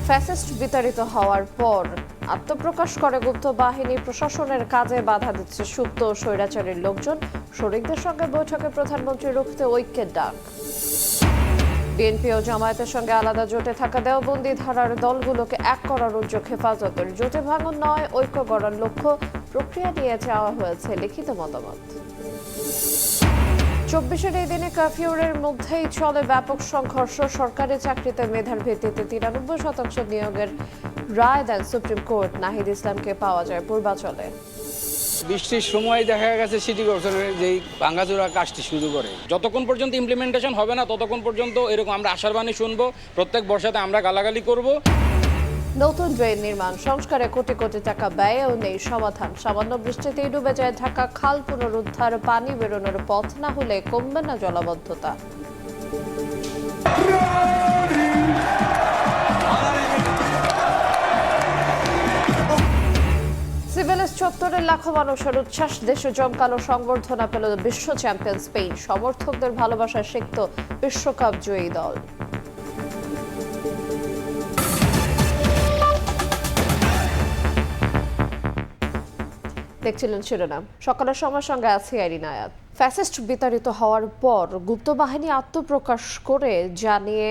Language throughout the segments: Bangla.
ফ্যাসিস্ট বিতাড়িত হওয়ার পর আত্মপ্রকাশ করে গুপ্ত বাহিনী প্রশাসনের কাজে বাধা দিচ্ছে সুপ্ত ও স্বৈরাচারীর লোকজন। শরিকদের সঙ্গে বৈঠকে প্রধানমন্ত্রী রুখতে ঐক্যের ডাক। বিএনপি ও জামায়াতের সঙ্গে আলাদা জোটে থাকা দেওবন্দি ধারার দলগুলোকে এক করার উদ্যোগ হেফাজতের। জোটে ভাঙন নয়, ঐক্য গড়ার লক্ষ্য। প্রক্রিয়া নিয়ে চাওয়া হয়েছে লিখিত মতামত। 24-এর এই দিনে কারফিউরের মধ্যেই চলে ব্যাপক সংঘর্ষ। সরকারি চাকরিতে মেধার ভিত্তিতে 93% নিয়োগের রায় দেন সুপ্রিম কোর্ট। নাহিদ ইসলামকে পাওয়া যায় পূর্বাচলে। বৃষ্টির সময় দেখা গেছে সিটি কর্পোরেশনের যেই ভাঙাচোরা কাজটি শুরু করে, যতক্ষণ পর্যন্ত ইমপ্লিমেন্টেশন হবে না ততক্ষণ পর্যন্ত এরকম আমরা আশার বাণী শুনবো। প্রত্যেক বর্ষাতে আমরা গালাগালি করব। নতুন ড্রেন নির্মাণ সংস্কারে কোটি কোটি টাকা ব্যয়েও নেই সমাধান। সামান্য বৃষ্টিতেই ডুবে যায় ঢাকা খাল। পুনরুদ্ধার, পানি বেরোনোর পথ না হলে কমবে না জলাবদ্ধতা। সিভিলেস চত্বরের লাখো মানুষের উচ্ছ্বাস। দেশে জমকালো সংবর্ধনা পেল বিশ্ব চ্যাম্পিয়ন স্পেন। সমর্থকদের ভালোবাসায় সিক্ত বিশ্বকাপ জয়ী দল। দেখছিলেন শিরোনাম। সকালের সময় সঙ্গে আছি আইরিনা আয়াত। ফ্যাসিস্ট বিতাড়িত হওয়ার পর গুপ্ত বাহিনী আত্মপ্রকাশ করে জানিয়ে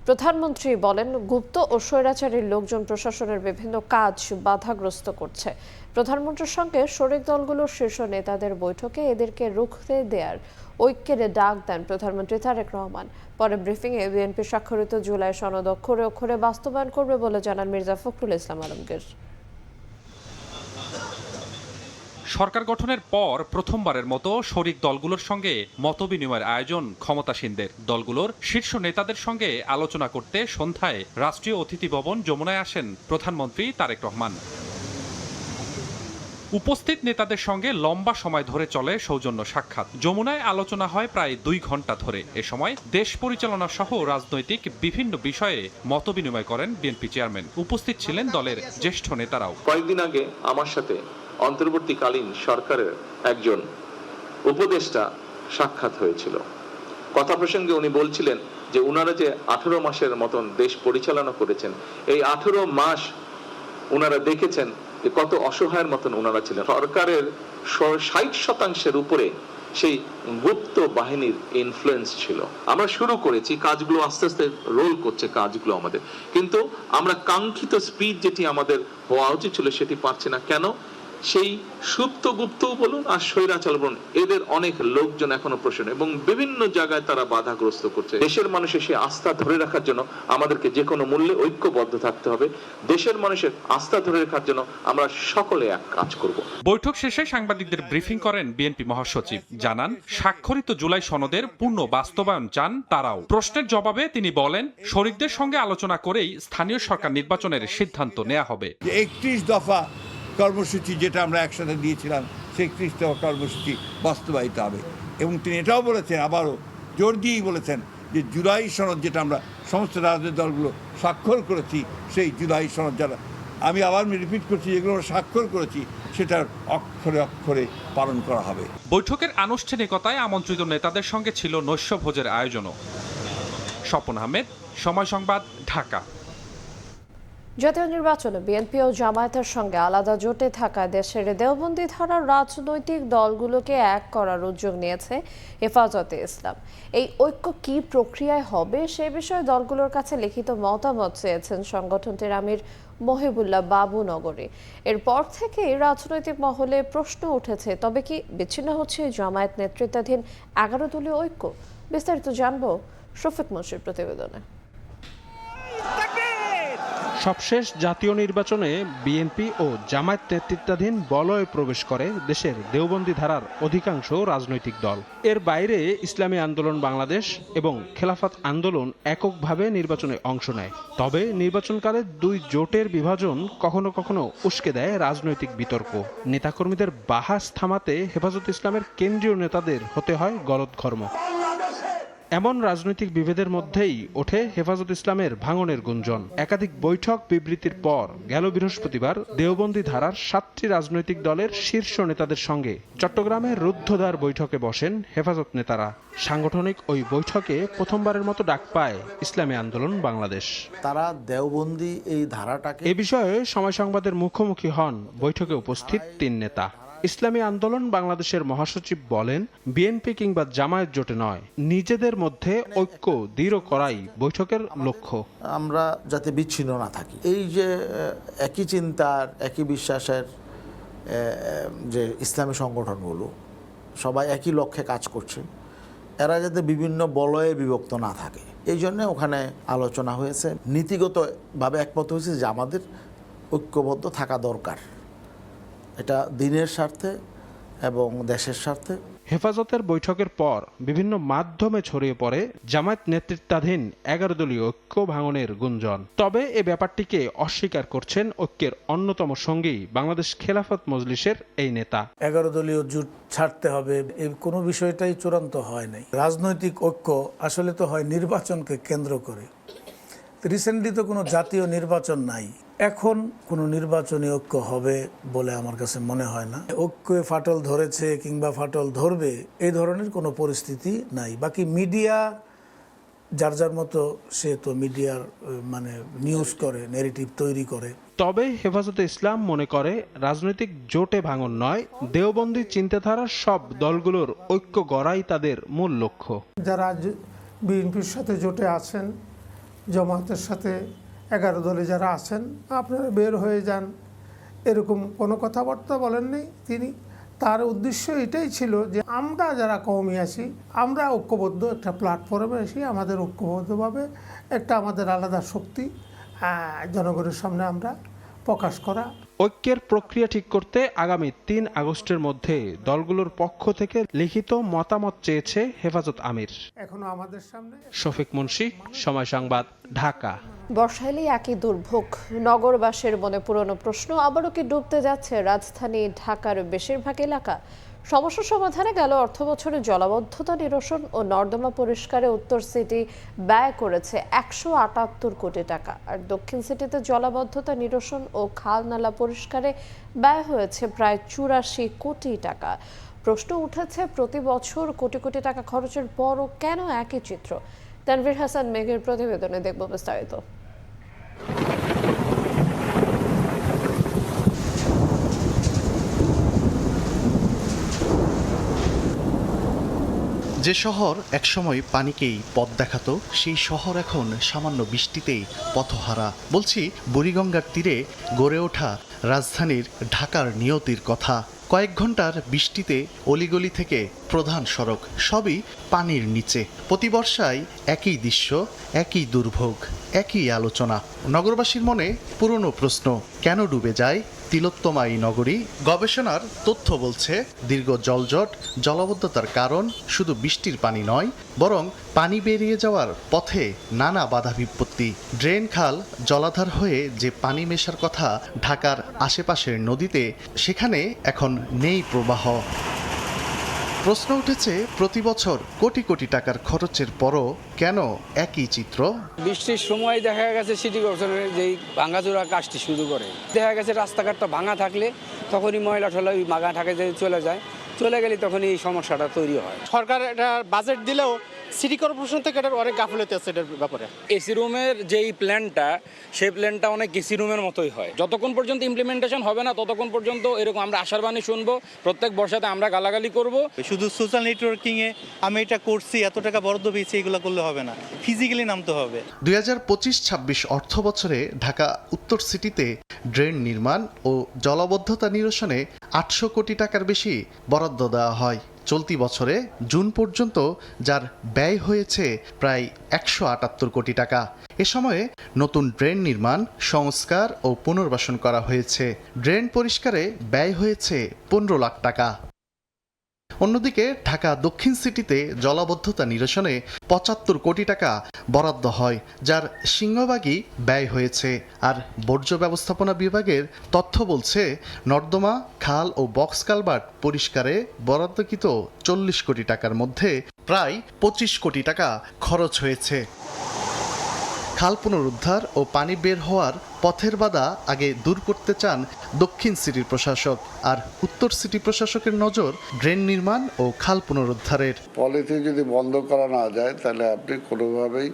প্রধানমন্ত্রী বলেন, গুপ্ত ও স্বৈরাচারীর লোকজন প্রশাসনের বিভিন্ন কাজ বাধাগ্রস্ত করছে। প্রধানমন্ত্রীর সঙ্গে শরিক দলগুলোর শীর্ষ নেতাদের বৈঠকে এদেরকে রুখতে দেওয়ার ঐক্যের ডাক দেন প্রধানমন্ত্রী তারেক রহমান। পরে ব্রিফিংয়ে বিএনপি স্বাক্ষরিত জুলাই সনদ অক্ষরে অক্ষরে বাস্তবায়ন করবে বলে জানান মির্জা ফখরুল ইসলাম আলমগীর। সরকার গঠনের পর প্রথমবারের মতো শরিক দলগুলোর সঙ্গে মতবিনিময়ের আয়োজন ক্ষমতাসীনদের। দলগুলোর শীর্ষ নেতাদের সঙ্গে আলোচনা করতে সন্ধ্যায় রাষ্ট্রীয় অতিথি ভবন যমুনায় আসেন প্রধানমন্ত্রী তারেক রহমান। উপস্থিত নেতাদের সঙ্গে লম্বা সময় ধরে চলে সৌজন্য সাক্ষাৎ। যমুনায় আলোচনা হয় প্রায় 2 ঘন্টা ধরে। এ সময় দেশ পরিচালনা সহ রাজনৈতিক বিভিন্ন বিষয়ে মতবিনিময় করেন বিএনপি চেয়ারম্যান। উপস্থিত ছিলেন দলের জ্যেষ্ঠ নেতারাও। কয়েকদিন আগে আমার সাথে অন্তর্বর্তীকালীন সরকারের একজন উপদেষ্টা সাক্ষাৎ হয়েছিল। কথা প্রসঙ্গে উনি বলছিলেন যে উনারা যে 18 মাসের মতন দেশ পরিচালনা করেছেন, এই 18 মাস উনারা দেখেছেন যে কত অসহায়ের মতন উনারা ছিলেন। সরকারের 60% উপরে সেই গুপ্ত বাহিনীর ইনফ্লুয়েন্স ছিল। আমরা শুরু করেছি কাজগুলো, আস্তে আস্তে রোল করছে কাজগুলো আমাদের, কিন্তু আমরা কাঙ্ক্ষিত স্পিড যেটি আমাদের হওয়া উচিত ছিল সেটি পাচ্ছি না। কেন? সেই সুপ্ত গুপ্ত বলুন আর স্বৈরাচার বলুন, এদের অনেক লোকজন এখনো প্রশ্ন এবং বিভিন্ন জায়গায় তারা বাধাগ্রস্ত করছে। দেশের মানুষের সেই আস্থা ধরে রাখার জন্য আমাদেরকে যে কোনো মূল্যে ঐক্যবদ্ধ থাকতে হবে। দেশের মানুষের আস্থা ধরে রাখার জন্য আমরা সকলে এক কাজ করব। বৈঠক শেষে সাংবাদিকদের ব্রিফিং করেন বিএনপি মহাসচিব। জানান, স্বাক্ষরিত জুলাই সনদের পূর্ণ বাস্তবায়ন চান তারাও। প্রশ্নের জবাবে তিনি বলেন, শরিকদের সঙ্গে আলোচনা করেই স্থানীয় সরকার নির্বাচনের সিদ্ধান্ত নেওয়া হবে। 31 দফা কর্মসূচি যেটা আমরা একসাথে দিয়েছিলাম, সেই 31 দফা কর্মসূচি বাস্তবায়িত হবে। এবং তিনি এটাও বলেছেন, আবারও জোর দিয়েই বলেছেন যে জুলাই সনদ যেটা আমরা সমস্ত রাজনৈতিক দলগুলো স্বাক্ষর করেছি, সেই জুলাই সনদ যারা, আমি আবার রিপিট করছি, যেগুলো আমরা স্বাক্ষর করেছি সেটার অক্ষরে অক্ষরে পালন করা হবে। বৈঠকের আনুষ্ঠানিকতায় আমন্ত্রিত নেতাদের সঙ্গে ছিল নৈশভোজের আয়োজনও। স্বপন আহমেদ, সময় সংবাদ, ঢাকা। জাতীয় নির্বাচনে বিএনপি ও জামায়াতের সঙ্গে আলাদা জোটে থাকা দেশের দেওবন্দি ধারার রাজনৈতিক দলগুলোকে এক করার উদ্যোগ নিয়েছে হেফাজতে ইসলাম। এই ঐক্য কি প্রক্রিয়ায় হবে সে বিষয়ে দলগুলোর কাছে লিখিত মতামত চেয়েছেন সংগঠনটির আমির মহিবুল্লাহ বাবু নগরী। এরপর থেকেই রাজনৈতিক মহলে প্রশ্ন উঠেছে, তবে কি বিচ্ছিন্ন হচ্ছে জামায়াত নেতৃত্বাধীন 11 দলীয় ঐক্য? বিস্তারিত জানবো শফিক মনসুর প্রতিবেদনে। সবশেষ জাতীয় নির্বাচনে বিএনপি ও জামায়াত নেতৃত্বাধীন বলয়ে প্রবেশ করে দেশের দেওবন্দি ধারার অধিকাংশ রাজনৈতিক দল। এর বাইরে ইসলামী আন্দোলন বাংলাদেশ এবং খেলাফত আন্দোলন এককভাবে নির্বাচনে অংশ নেয়। তবে নির্বাচনকালে 2 জোটের বিভাজন কখনো কখনো উস্কে দেয় রাজনৈতিক বিতর্ক। নেতাকর্মীদের বাহাস থামাতে হেফাজত ইসলামের কেন্দ্রীয় নেতাদের হতে হয় গলদঘর্ম। এমন রাজনৈতিক বিভেদের মধ্যেই ওঠে হেফাজত ইসলামের ভাঙনের গুঞ্জন। একাধিক বৈঠক বিবৃতির পর গেল বৃহস্পতিবার দেওবন্দি ধারার 7টি রাজনৈতিক দলের শীর্ষ নেতাদের সঙ্গে চট্টগ্রামের রুদ্ধদ্বার বৈঠকে বসেন হেফাজত নেতারা। সাংগঠনিক ওই বৈঠকে প্রথমবারের মতো ডাক পায় ইসলামী আন্দোলন বাংলাদেশ। তারা দেওবন্দি এই ধারাটাকে এ বিষয়ে সময় সংবাদের মুখোমুখি হন বৈঠকে উপস্থিত 3 নেতা। ইসলামী আন্দোলন বাংলাদেশের মহাসচিব বলেন, বিএনপি কিংবা জামায়াত জোটে নয়, নিজেদের মধ্যে ঐক্য দৃঢ় করাই বৈঠকের লক্ষ্য। আমরা যাতে বিচ্ছিন্ন না থাকি, এই যে একই চিন্তার একই বিশ্বাসের যে ইসলামী সংগঠনগুলো সবাই একই লক্ষ্যে কাজ করছে, এরা যাতে বিভিন্ন বলয়ে বিভক্ত না থাকে, এই জন্য ওখানে আলোচনা হয়েছে। নীতিগতভাবে একমত হয়েছে যে আমাদের ঐক্যবদ্ধ থাকা দরকার, এটা দিনের স্বার্থে এবং দেশের স্বার্থে। হেফাজতের বৈঠকের পর বিভিন্ন মাধ্যমে ছড়িয়ে পড়ে জামায়াত নেতৃত্বাধীন 11 দলীয় ঐক্য ভাঙনের গুঞ্জন। তবে এ ব্যাপারটিকে অস্বীকার করছেন ঐক্যের অন্যতম সঙ্গী বাংলাদেশ খেলাফত মজলিসের এই নেতা। 11 দলীয় জোট ছাড়তে হবে, এই কোনো বিষয়টাই চূড়ান্ত হয় নাই। রাজনৈতিক ঐক্য আসলে তো হয় নির্বাচনকে কেন্দ্র করে। রিসেন্টলি তো কোনো জাতীয় নির্বাচন নাই, এখন কোনো নির্বাচনী ঐক্য হবে বলে আমার কাছে মনে হয় না। ঐক্যে ফাটল ধরেছে কিংবা ফাটল ধরবে এই ধরনের কোনো পরিস্থিতি নাই। বাকি মিডিয়া যার যার মতো, সে তো মিডিয়ার নিউজ করে, ন্যারেটিভ তৈরি করে। তবে হেফাজতে ইসলাম মনে করে রাজনৈতিক জোটে ভাঙন নয়, দেওবন্দি চিন্তাধারার সব দলগুলোর ঐক্য গড়াই তাদের মূল লক্ষ্য। যারা বিএনপির সাথে জোটে আছেন, জামায়াতের সাথে 11 দলে যারা আছেন, আপনারা বের হয়ে যান, এরকম কোনো কথাবার্তা বলেননি তিনি। তার উদ্দেশ্য এটাই ছিল যে আমরা যারা কওমি আছি, আমরা ঐক্যবদ্ধ একটা প্ল্যাটফর্মে আসি, আমাদের ঐক্যবদ্ধভাবে একটা আমাদের আলাদা শক্তি জনগণের সামনে আমরা প্রকাশ করা। ঐক্যের প্রক্রিয়া ঠিক করতে আগামী 3 আগস্টের মধ্যে দলগুলোর পক্ষ থেকে লিখিত মতামত চেয়েছে হেফাজত আমির। এখনো আমাদের সামনে। শফিক মুন্সি, সময় সংবাদ, ঢাকা। বর্ষাইলেই একই দুর্ভোগ, নগরবাসীর মনে পুরনো প্রশ্ন, আবারও কি ডুবতে যাচ্ছে রাজধানী ঢাকার বেশিরভাগ এলাকা? সমস্যা সমাধানে গেল অর্থবছরে জলাবদ্ধতা নিরসন ও নর্দমা পরিষ্কারে উত্তর সিটি ব্যয় করেছে 178 কোটি টাকা, আর দক্ষিণ সিটিতে জলাবদ্ধতা নিরসন ও খাল নালা পরিষ্কারে ব্যয় হয়েছে প্রায় 84 কোটি টাকা। প্রশ্ন উঠেছে, প্রতি বছর কোটি কোটি টাকা খরচের পরও কেন একই চিত্র? তানভীর হাসান মেঘের প্রতিবেদনে দেখব বিস্তারিত। যে শহর একসময় পানিকেই পথ দেখাতো, সেই শহর এখন সামান্য বৃষ্টিতেই পথহারা। বলছি বুড়িগঙ্গার তীরে গড়ে ওঠা রাজধানীর ঢাকার নিয়তির কথা। কয়েক ঘন্টার বৃষ্টিতে অলিগলি থেকে প্রধান সড়ক সবই পানির নিচে। প্রতি বর্ষায় একই দৃশ্য, একই দুর্ভোগ, একই আলোচনা। নগরবাসীর মনে পুরনো প্রশ্ন, কেন ডুবে যায় তিলোত্তমা এই নগরী? গবেষণার তথ্য বলছে, দীর্ঘ জলজট, জলাবদ্ধতার কারণ শুধু বৃষ্টির পানি নয়, বরং পানি বেরিয়ে যাওয়ার পথে নানা বাধা বিপত্তি। ড্রেন, খাল, জলাধার হয়ে যে পানি মেশার কথা ঢাকার আশেপাশের নদীতে, সেখানে এখন নেই প্রবাহ। প্রশ্ন উঠেছে, প্রতি বছর কোটি কোটি টাকার খরচের পরও কেন একই চিত্র? বৃষ্টির সময় দেখা গেছে সিটি কর্পোরেশনের যেই ভাঙাচোরা কাজটি শুরু করে, দেখা গেছে রাস্তাঘাটটা ভাঙা থাকলে তখনই ময়লা টলা ওই ভাঙা ঢাকা চলে গেলে তখন এই সমস্যাটা তৈরি হয়। সরকার এটা বাজেট দিলেও সিটি কর্পোরেশন থেকে এটার অনেক গাফিলতি আছে এটার ব্যাপারে। এসি রুমের যেই প্ল্যানটা, সেই প্ল্যানটা অনেক এসি রুমের মতোই হয়। যতক্ষণ পর্যন্ত ইমপ্লিমেন্টেশন হবে না ততক্ষণ পর্যন্ত এরকম আমরা আশার বাণী শুনবো, প্রত্যেক বর্ষাতে আমরা গালাগালি করব। শুধু সোশ্যাল নেটওয়ার্কিংয়ে আমি এটা করছি, এত টাকা বরাদ্দ পেয়েছি, এগুলো করলে হবে না, ফিজিক্যালি নামতে হবে। 2025-26 অর্থ বছরে ঢাকা উত্তর সিটিতে ড্রেন নির্মাণ ও জলাবদ্ধতা নিরসনে 800 কোটি টাকার বেশি বরাদ্দ দেওয়া হয়। চলতি বছরে জুন পর্যন্ত যার ব্যয় হয়েছে প্রায় 178 কোটি টাকা। এ সময়ে নতুন ড্রেন নির্মাণ, সংস্কার ও পুনর্বাসন করা হয়েছে। ড্রেন পরিষ্কারে ব্যয় হয়েছে 15 লাখ টাকা। অন্যদিকে ঢাকা দক্ষিণ সিটিতে জলাবদ্ধতা নিরসনে 75 কোটি টাকা বরাদ্দ হয়, যার সিংহভাগই ব্যয় হয়েছে। আর বর্জ্য ব্যবস্থাপনা বিভাগের তথ্য বলছে, নর্দমা, খাল ও বক্স কালভার্ট পরিষ্কারে বরাদ্দকৃত 40 কোটি টাকার মধ্যে প্রায় 25 কোটি টাকা খরচ হয়েছে। খাল পুনরুদ্ধার ও পানি বের হওয়ার পথের বাধা আগে দূর করতে চান দক্ষিণ সিটির প্রশাসক, আর উত্তর সিটি প্রশাসকের নজর ড্রেন নির্মাণ ও খাল পুনরুদ্ধারের। পলিথিন যদি বন্ধ করা না যায় তাহলে আপনি কোনোভাবেই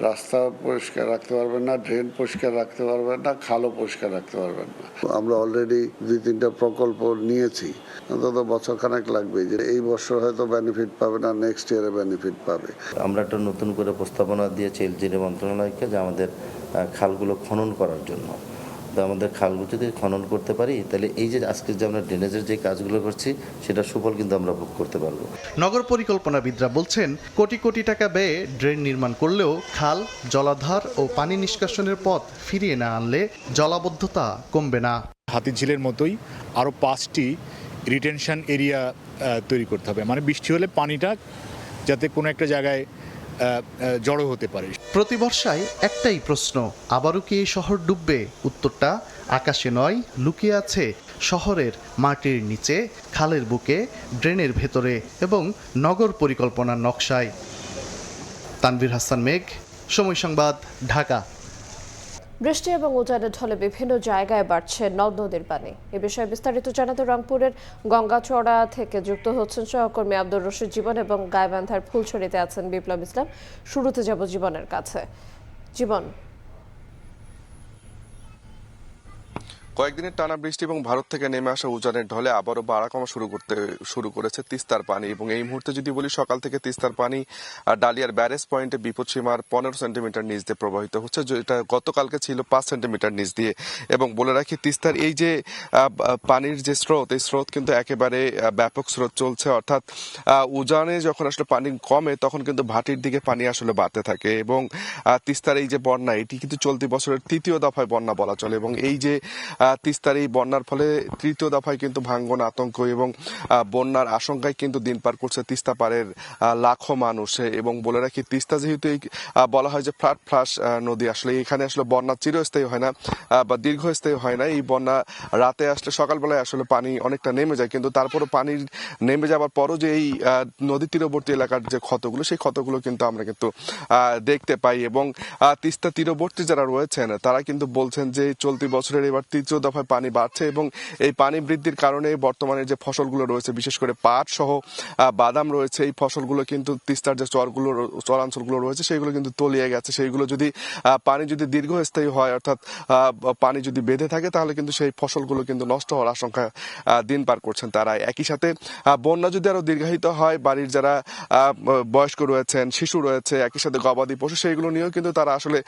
রাস্তা পরিষ্কার রাখতে পারবেন না, ড্রেন পরিষ্কার রাখতে পারবেন না, খালও পরিষ্কার রাখতে পারবেন না। আমরা অলরেডি 2-3টা প্রকল্প নিয়েছি, অন্তত বছরখানেক লাগবে, যে এই বছর হয়তো বেনিফিট পাবে না, নেক্সট ইয়ারে বেনিফিট পাবে। আমরা একটা নতুন করে প্রস্তাবনা দিয়েছি এলজিডি মন্ত্রণালয়কে যে আমাদের খালগুলো খনন করার জন্য। তো আমাদের খালগুলো যদি খনন করতে পারি তাহলে এই যে আজকে যে আমরা ড্রেনেজের যে কাজগুলো করছি সেটা সুফল কিন্তু আমরা ভোগ করতে পারবো। নগর পরিকল্পনাবিদরা বলছেন কোটি কোটি টাকা ব্যয়ে ড্রেন নির্মাণ করলেও খাল, জলাধার ও পানি নিষ্কাশনের পথ ফিরিয়ে না আনলে জলাবদ্ধতা কমবে না। হাতিঝিলের মতোই আরও 5টি রিটেনশন এরিয়া তৈরি করতে হবে, মানে বৃষ্টি হলে পানিটা যাতে কোনো একটা জায়গায় জড়ো হতে পারে। প্রতি বর্ষায় একটাই প্রশ্ন, আবারও কি এই শহর ডুববে? উত্তরটা আকাশে নয়, লুকিয়ে আছে শহরের মাটির নিচে, খালের বুকে, ড্রেনের ভেতরে এবং নগর পরিকল্পনার নকশায়। তানভীর হাসান মেঘ, সময় সংবাদ, ঢাকা। বৃষ্টি এবং উজানের ঢলে বিভিন্ন জায়গায় বাড়ছে নদ নদীর পানি। এ বিষয়ে বিস্তারিত জানাতে রংপুরের গঙ্গাচড়া থেকে যুক্ত হচ্ছেন সহকর্মী আব্দুর রশিদ জীবন এবং গাইবান্ধার ফুলছড়িতে আছেন বিপ্লব ইসলাম। শুরুতে যাব জীবনের কাছে। জীবন, কয়েকদিনের টানা বৃষ্টি এবং ভারত থেকে নেমে আসা উজানের ঢলে আবারও বাড়া কমা শুরু করেছে তিস্তার পানি। এবং এই মুহূর্তে যদি বলি, সকাল থেকে তিস্তার পানি ডালিয়ার ব্যারেজ পয়েন্টে বিপদসীমার 15 সেন্টিমিটার নিচ দিয়ে প্রবাহিত হচ্ছে, যেটা গতকালকে ছিল 5 সেন্টিমিটার নিচ দিয়ে। এবং বলে রাখি, তিস্তার এই যে পানির যে স্রোত, এই স্রোত কিন্তু একেবারে ব্যাপক স্রোত চলছে। অর্থাৎ উজানে যখন আসলে পানি কমে তখন কিন্তু ভাটির দিকে পানি আসলে বাড়তে থাকে। এবং তিস্তার এই যে বন্যা, এটি কিন্তু চলতি বছরের 3য় দফায় বন্যা বলা চলে। এবং এই যে তিস্তার এই বন্যার ফলে 3য় দফায় কিন্তু ভাঙ্গন, আতঙ্ক এবং বন্যার আশঙ্কায় কিন্তু দিন পার করছে তিস্তা পাড়ের লাখো মানুষ। এবং বলে রাখি, তিস্তা যেহেতু বলা হয় যে ফ্লাড ফ্লাশ নদী, আসলে এখানে আসলে বন্যা চিরস্থায়ী হয় না বা দীর্ঘস্থায়ী হয় না। এই বন্যা রাতে আসলে সকালবেলায় আসলে পানি অনেকটা নেমে যায়, কিন্তু তারপরও পানি নেমে যাওয়ার পরও যে এই নদী তীরবর্তী এলাকার যে ক্ষতগুলো, সেই ক্ষতগুলো কিন্তু আমরা কিন্তু দেখতে পাই। এবং তিস্তা তীরবর্তী যারা রয়েছেন তারা কিন্তু বলছেন যে চলতি বছরের এবার 3য় দফায় পানি বাড়ছে এবং এই পানি বৃদ্ধির কারণে বর্তমানে যে ফসলগুলো রয়েছে, বিশেষ করে পাট সহ বাদাম রয়েছে, এই ফসলগুলো কিন্তু তিস্তার যে চরাঞ্চলগুলো রয়েছে সেগুলো কিন্তু তলিয়ে গেছে। সেইগুলো যদি পানি যদি দীর্ঘস্থায়ী হয়, অর্থাৎ পানি যদি বেঁধে থাকে, তাহলে কিন্তু সেই ফসলগুলো কিন্তু নষ্ট হওয়ার আশঙ্কা দিন পার করছেন তারা। একই সাথে বন্যা যদি আরো দীর্ঘায়িত হয়, বাড়ির যারা বয়স্ক রয়েছেন, শিশু রয়েছে, একই সাথে গবাদি পশু, সেইগুলো নিয়েও কিন্তু তারা আসলে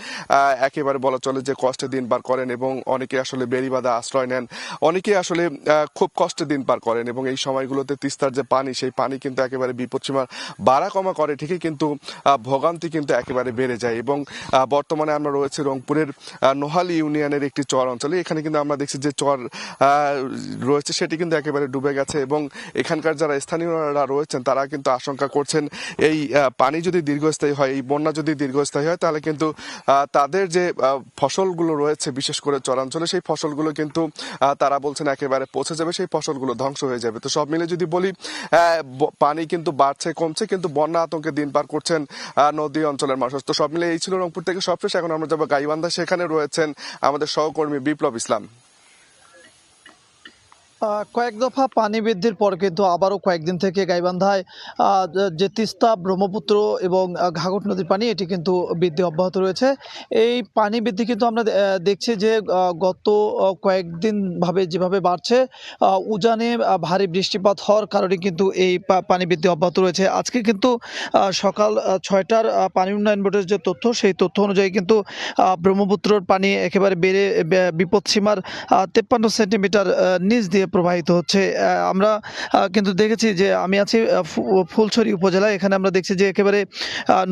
একেবারে বলা চলে যে কষ্টে দিন পার করেন। এবং অনেকে আসলে বেড়িবাঁধা আশ্রয় নেন, অনেকে আসলে খুব কষ্টে দিন পার করেন। এবং এই সময়গুলোতে তিস্তার যে পানি, সেই পানি কিন্তু একেবারে বিপদসীমার বাড়া কমা করে ঠিকই, কিন্তু ভোগান্তি কিন্তু একেবারে বেড়ে যায়। এবং বর্তমানে আমরা রয়েছে রংপুরের নোহালী ইউনিয়নের একটি চর অঞ্চলে। এখানে কিন্তু আমরা দেখছি যে চর রয়েছে সেটি কিন্তু একেবারে ডুবে গেছে। এবং এখানকার যারা স্থানীয়রা রয়েছেন তারা কিন্তু আশঙ্কা করছেন এই পানি যদি দীর্ঘস্থায়ী হয়, এই বন্যা যদি দীর্ঘস্থায়ী হয়, তাহলে কিন্তু তাদের যে ফসলগুলো রয়েছে বিশেষ করে চরাঞ্চলে, সেই ফসলগুলো কিন্তু তারা বলছেন একেবারে পচে যাবে, সেই ফসলগুলো ধ্বংস হয়ে যাবে। তো সব মিলে যদি বলি, পানি কিন্তু বাড়ছে কমছে, কিন্তু বন্যা আতঙ্কে দিন পার করছেন নদী অঞ্চলের মানুষ। তো সব মিলে এই ছিল রংপুর থেকে সবশেষ। এখন আমরা যাবো গাইবান্ধা, সেখানে রয়েছেন আমাদের সহকর্মী বিপ্লব ইসলাম। কয়েক দফা পানি বৃদ্ধির পর কিন্তু আবারও কয়েকদিন থেকে গাইবান্ধায় যে তিস্তা, ব্রহ্মপুত্র এবং ঘাঘট নদীর পানি, এটি কিন্তু বৃদ্ধি অব্যাহত রয়েছে। এই পানি বৃদ্ধি কিন্তু আমরা দেখছি যে গত কয়েকদিন যেভাবে বাড়ছে, উজানে ভারী বৃষ্টিপাত হওয়ার কারণে কিন্তু এই পানি বৃদ্ধি অব্যাহত রয়েছে। আজকে কিন্তু সকাল 6টার পানি উন্নয়ন বোর্ডের যে তথ্য, সেই তথ্য অনুযায়ী কিন্তু ব্রহ্মপুত্রর পানি একেবারে বেড়ে বিপদসীমার 53 সেন্টিমিটার নিচ দিয়ে প্রবাহিত হচ্ছে। আমরা কিন্তু দেখেছি যে আমি আছি ফুলছড়ি উপজেলায়, এখানে আমরা দেখছি যে একেবারে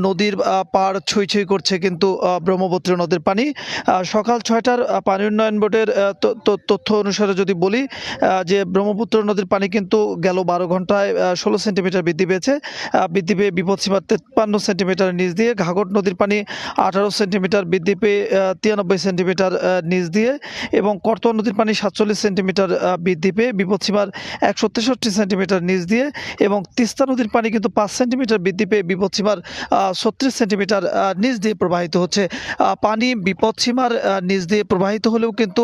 নদীর পাড় ছুঁই ছুঁই করছে কিন্তু ব্রহ্মপুত্র নদীর পানি। সকাল 6টার পানি উন্নয়ন বোর্ডের তথ্য অনুসারে যদি বলি যে ব্রহ্মপুত্র নদীর পানি কিন্তু গেল 12 ঘন্টায় 16 সেন্টিমিটার বৃদ্ধি পেয়েছে, বৃদ্ধি পেয়ে বিপদসীমার 53 সেন্টিমিটার নিচ দিয়ে। ঘাঘট নদীর পানি 18 সেন্টিমিটার বৃদ্ধি পেয়ে 93 সেন্টিমিটার নিচ দিয়ে, এবং করতোয়া নদীর পানি 47 সেন্টিমিটার বৃদ্ধি বৃদ্ধি পেয়ে বিপদসীমার 163 সেন্টিমিটার নিচ দিয়ে এবং তিস্তা নদীর পানি কিন্তু 5 সেন্টিমিটার বৃদ্ধি পেয়ে বিপদসীমার 36 সেন্টিমিটার নিচ দিয়ে প্রবাহিত হচ্ছে। পানি বিপদসীমার নিচ দিয়ে প্রবাহিত হলেও কিন্তু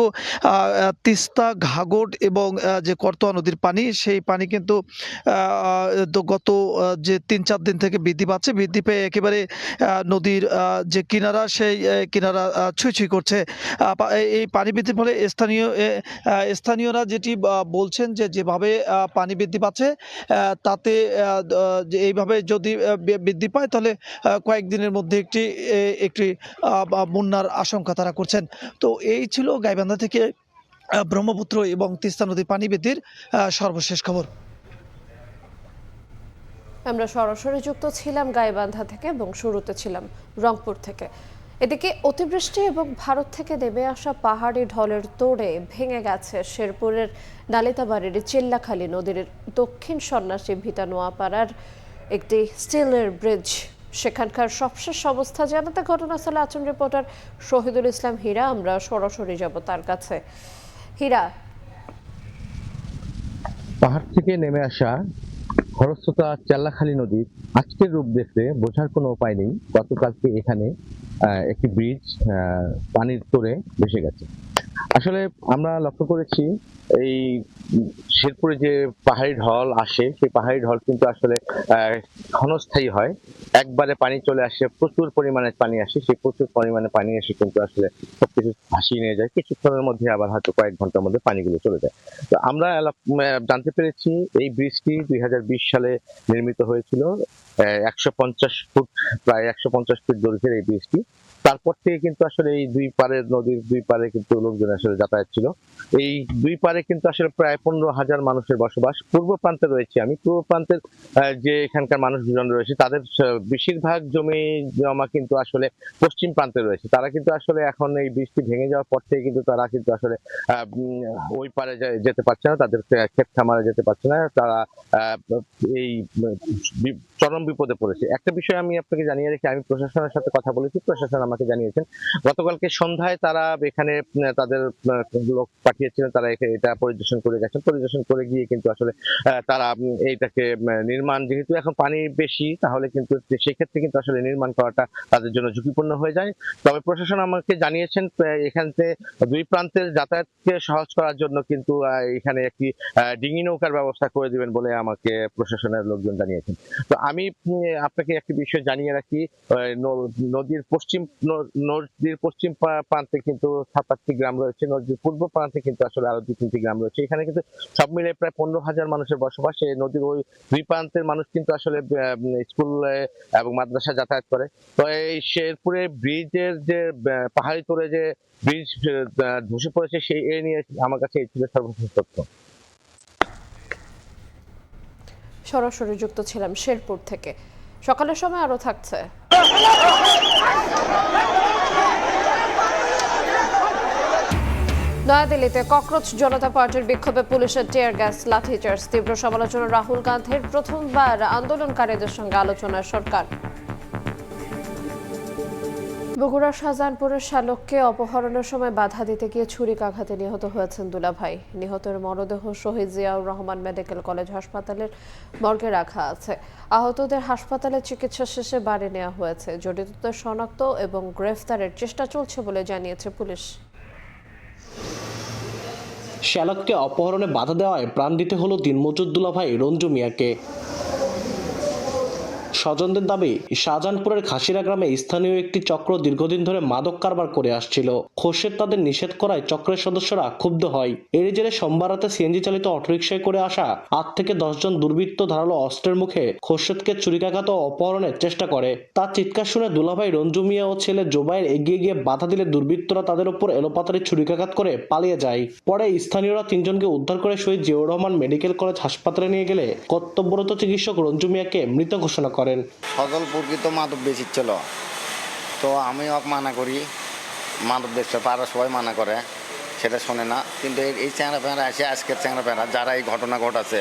তিস্তা, ঘাঘট এবং যে করতোয়া নদীর পানি, সেই পানি কিন্তু গত যে 3-4 দিন থেকে বৃদ্ধি পাচ্ছে, বৃদ্ধি পেয়ে একেবারে নদীর যে কিনারা, সেই কিনারা ছুঁই করছে। এই পানি বৃদ্ধির ফলে স্থানীয়রা যেটি বলছেন যে যেভাবে পানি বৃদ্ধি পাচ্ছে তাতে এইভাবে যদি বৃদ্ধি পায় তাহলে কয়েকদিনের মধ্যে একটি বন্যার আশঙ্কা তারা করছেন। তো এই ছিল গাইবান্ধা থেকে ব্রহ্মপুত্র এবং তিস্তা নদীর পানি বৃদ্ধির সর্বশেষ খবর। আমরা সরাসরি যুক্ত ছিলাম গাইবান্ধা থেকে এবং শুরুতে ছিলাম রংপুর থেকে। এদিকে অতিবৃষ্টি এবং ভারত থেকে নেমে আসা পাহাড়ি ঢলের তোড়ে ভেঙে গেছে শেরপুরের নালিতাবাড়ির চিল্লাখালী নদীর দক্ষিণ সন্ন্যাসী ভিটা নোয়াপাড়ার একটি স্টিলের ব্রিজ। সেখানকার সবশেষ অবস্থা জানাতে ঘটনাস্থলে আছেন রিপোর্টার শহীদুল ইসলাম হীরা। আমরা সরাসরি যাব তার কাছে। হীরা, পাহাড় থেকে নেমে আসা খরস্রোতা চিল্লাখালী নদীর আজকের রূপ দেখলে বোঝার কোনো উপায় নেই। গতকালকে এখানে একটি ব্রিজ পানির তোড়ে ভেসে গেছে। আসলে আমরা লক্ষ্য করেছি এই শেরপুরে যে পাহাড়ি ঢল আসে, সেই পাহাড়ি ঢল কিন্তু আসলে ক্ষণস্থায়ী হয়। একবারে পানি চলে আসে, প্রচুর পরিমাণে পানি আসে, সেই প্রচুর পরিমাণে পানি এসে কিন্তু আসলে সবকিছু ভাসিয়ে নিয়ে যায়। কিছুক্ষণের মধ্যে আবার হয়তো কয়েক ঘন্টার মধ্যে পানিগুলো চলে যায়। তো আমরা জানতে পেরেছি এই ব্রিজটি 2020 সালে নির্মিত হয়েছিল। 150 ফুট, প্রায় 150 ফিট দৈর্ঘ্যের এই ব্রিজটি। তারপর থেকে কিন্তু আসলে এই দুই পারে, নদীর দুই পারে কিন্তু লোকজন আসলে যাতায়াত ছিল। এই দুই পারে কিন্তু আসলে প্রায় 15,000 মানুষের বসবাস। পূর্ব প্রান্তে রয়েছে আমি, পূর্ব প্রান্তের যে এখানকার মানুষজন রয়েছে তাদের বেশিরভাগ জমি জমা কিন্তু আসলে পশ্চিম প্রান্তে রয়েছে। তারা কিন্তু আসলে এখন এই বৃষ্টি ভেঙে যাওয়ার পর থেকে কিন্তু তারা কিন্তু আসলে ওই পারে যেতে পারছে না, তাদের ক্ষেত খামারে যেতে পারছে না। তারা এই চরম বিপদে পড়েছে। একটা বিষয় আমি আপনাকে জানিয়ে রেখে, আমি প্রশাসনের সাথে কথা বলেছি, প্রশাসন আমাকে জানিয়েছেন গতকালকে সন্ধ্যায় তারা এখানে তাদের লোক পাঠিয়েছিলেন, তারা এটা পরিদর্শন করে গেছেন। পরিদর্শন করে গিয়ে কিন্তু আসলে তারা এইটাকে নির্মাণ, যেহেতু এখন পানি বেশি, তাহলে কিন্তু সেক্ষেত্রে কিন্তু আসলে নির্মাণ করাটা তাদের জন্য ঝুঁকিপূর্ণ হয়ে যায়। তবে প্রশাসন আমাকে জানিয়েছেন এখান থেকে দুই প্রান্তের যাতায়াতকে সহজ করার জন্য কিন্তু এখানে একটি ডিঙি নৌকার ব্যবস্থা করে দিবেন বলে আমাকে প্রশাসনের লোকজন জানিয়েছেন। তো আমি আপনাকে একটি বিষয় জানিয়ে রাখি, নদীর পশ্চিম প্রান্তে কিন্তু 7-8টি গ্রাম রয়েছে, নদীর পূর্ব প্রান্তে কিন্তু আসলে আরো 2-3টি গ্রাম রয়েছে। এখানে কিন্তু সব মিলে প্রায় 15,000 মানুষের বসবাস। এই নদীর ওই দুই প্রান্তের মানুষ কিন্তু আসলে স্কুল এবং মাদ্রাসা যাতায়াত করে। তো এই শেরপুরে ব্রিজের যে পাহাড়ি তোড়ে যে ব্রিজ ধসে পড়েছে, সেই এ নিয়ে আমার কাছে এই ছিল সর্বশেষ তথ্য। সরাসরি যুক্ত ছিলাম শেরপুর থেকে। সকালের সময় আরো থাকছে। নয়াদিল্লিতে ককরোচ জনতা পার্টির বিক্ষোভে পুলিশের টিয়ার গ্যাস, লাঠিচার্জ, তীব্র সমালোচনা রাহুল গান্ধীর। প্রথমবার আন্দোলনকারীদের সঙ্গে আলোচনায় সরকার। বগুড়ার শাহজাহানপুরের শালককে অপহরণের সময় বাধা দিতে গিয়ে ছুরিকাঘাতে নিহত হয়েছেন দুলাভাই। নিহতের মরদেহ শহীদ জিয়াউর রহমান মেডিকেল কলেজ হাসপাতালের মর্গে রাখা আছে। আহতদের হাসপাতালে চিকিৎসা শেষে বাড়ি নেওয়া হয়েছে। জড়িতদের শনাক্ত এবং গ্রেফতারের চেষ্টা চলছে বলে জানিয়েছে পুলিশ। শ্যালককে অপহরণে বাধা দেওয়ায় প্রাণ দিতে হলো দিনমজুর দুলাভাই রঞ্জু মিয়াকে। স্বজনদের দাবি, শাহজাহানপুরের খাসিরা গ্রামে স্থানীয় একটি চক্র দীর্ঘদিন ধরে মাদক কারবার করে আসছিল। খোরশেদ তাদের নিষেধ করায় চক্রের সদস্যরা ক্ষুব্ধ হয়। এর জেরে সোমবার রাতে সিএনজি চালিত অটোরিকশায় করে আসা 8 থেকে 10 জন দুর্বৃত্ত ধারালো অস্ত্রের মুখে খোরশেদকে ছুরিকাঘাত ও অপহরণের চেষ্টা করে। তার চিৎকার শুনে দুলাভাই রঞ্জু মিয়া ও ছেলে জোবাইর এগিয়ে গিয়ে বাধা দিলে দুর্বৃত্তরা তাদের উপর এলোপাতাড়ি ছুরিকাঘাত করে পালিয়ে যায়। পরে স্থানীয়রা 3 জনকে উদ্ধার করে শহীদ জিয়াউর রহমান মেডিকেল কলেজ হাসপাতালে নিয়ে গেলে কর্তব্যরত চিকিৎসক রঞ্জু মিয়াকে মৃত ঘোষণা করেন। সজলপুরকে তো মাদক বেশি ছিল, তো আমি মানা করি, মাদক বেচতে পারা সবাই মানা করে, সেটা শোনে না। কিন্তু এই চ্যাংরা ফ্যাংরা আসে, আজকের চ্যাংরা ফ্যাংরা যারা এই ঘটনা ঘটাচ্ছে,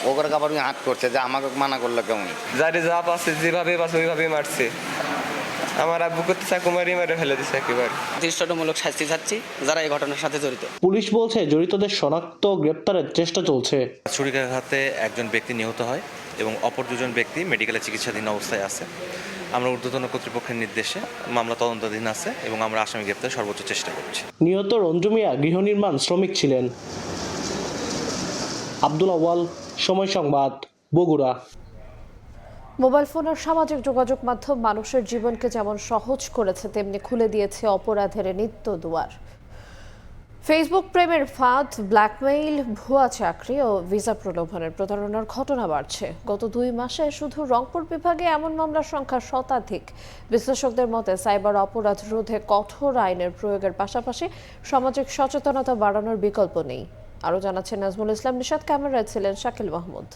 ওগুলো আবার হাত করছে যে আমাকে মানা করলো কেমন। যারে যা পাচ্ছে যেভাবে পাচ্ছে ওইভাবে মারছে, আমার আব্বু করতে চাকুমারি মেরে ফেলে দিচ্ছে একেবারে। দৃষ্টান্তমূলক শাস্তি চাচ্ছি যারা এই ঘটনার সাথে জড়িত। পুলিশ বলছে জড়িতদের শনাক্ত গ্রেপ্তারের চেষ্টা চলছে। ছুরিকাঘাতে একজন ব্যক্তি নিহত হয় এবং অপর দুজন ব্যক্তি মেডিকেলে চিকিৎসাধীন অবস্থায় আছে। আমরা ঊর্ধ্বতন কর্তৃপক্ষের নির্দেশে মামলা তদন্তাধীন আছে এবং আমরা আসামি গ্রেপ্তারের সর্বোচ্চ চেষ্টা করছি। নিহত রঞ্জু মিয়া গৃহ নির্মাণ শ্রমিক ছিলেন। আব্দুল আওয়াল, সময় সংবাদ, বগুড়া। মোবাইল ফোনের সামাজিক যোগাযোগ মাধ্যম মানুষের জীবনকে যেমন সহজ করেছে তেমনি খুলে দিয়েছে অপরাধের নিত্য দুয়ার। ফেসবুক প্রেমের ফাঁদ, ব্ল্যাকমেইল, ভুয়া চাকরি ও ভিসা প্রলোভনের প্রতারণার ঘটনা বাড়ছে। গত 2 মাসে শুধু রংপুর বিভাগে এমন মামলার সংখ্যা শতাধিক। বিশ্লেষকদের মতে সাইবার অপরাধ রোধে কঠোর আইনের প্রয়োগের পাশাপাশি সামাজিক সচেতনতা বাড়ানোর বিকল্প নেই। আরও জানাচ্ছেন নাজমুল ইসলাম নিশাত, ক্যামেরায় ছিলেন শাকিল মাহমুদ।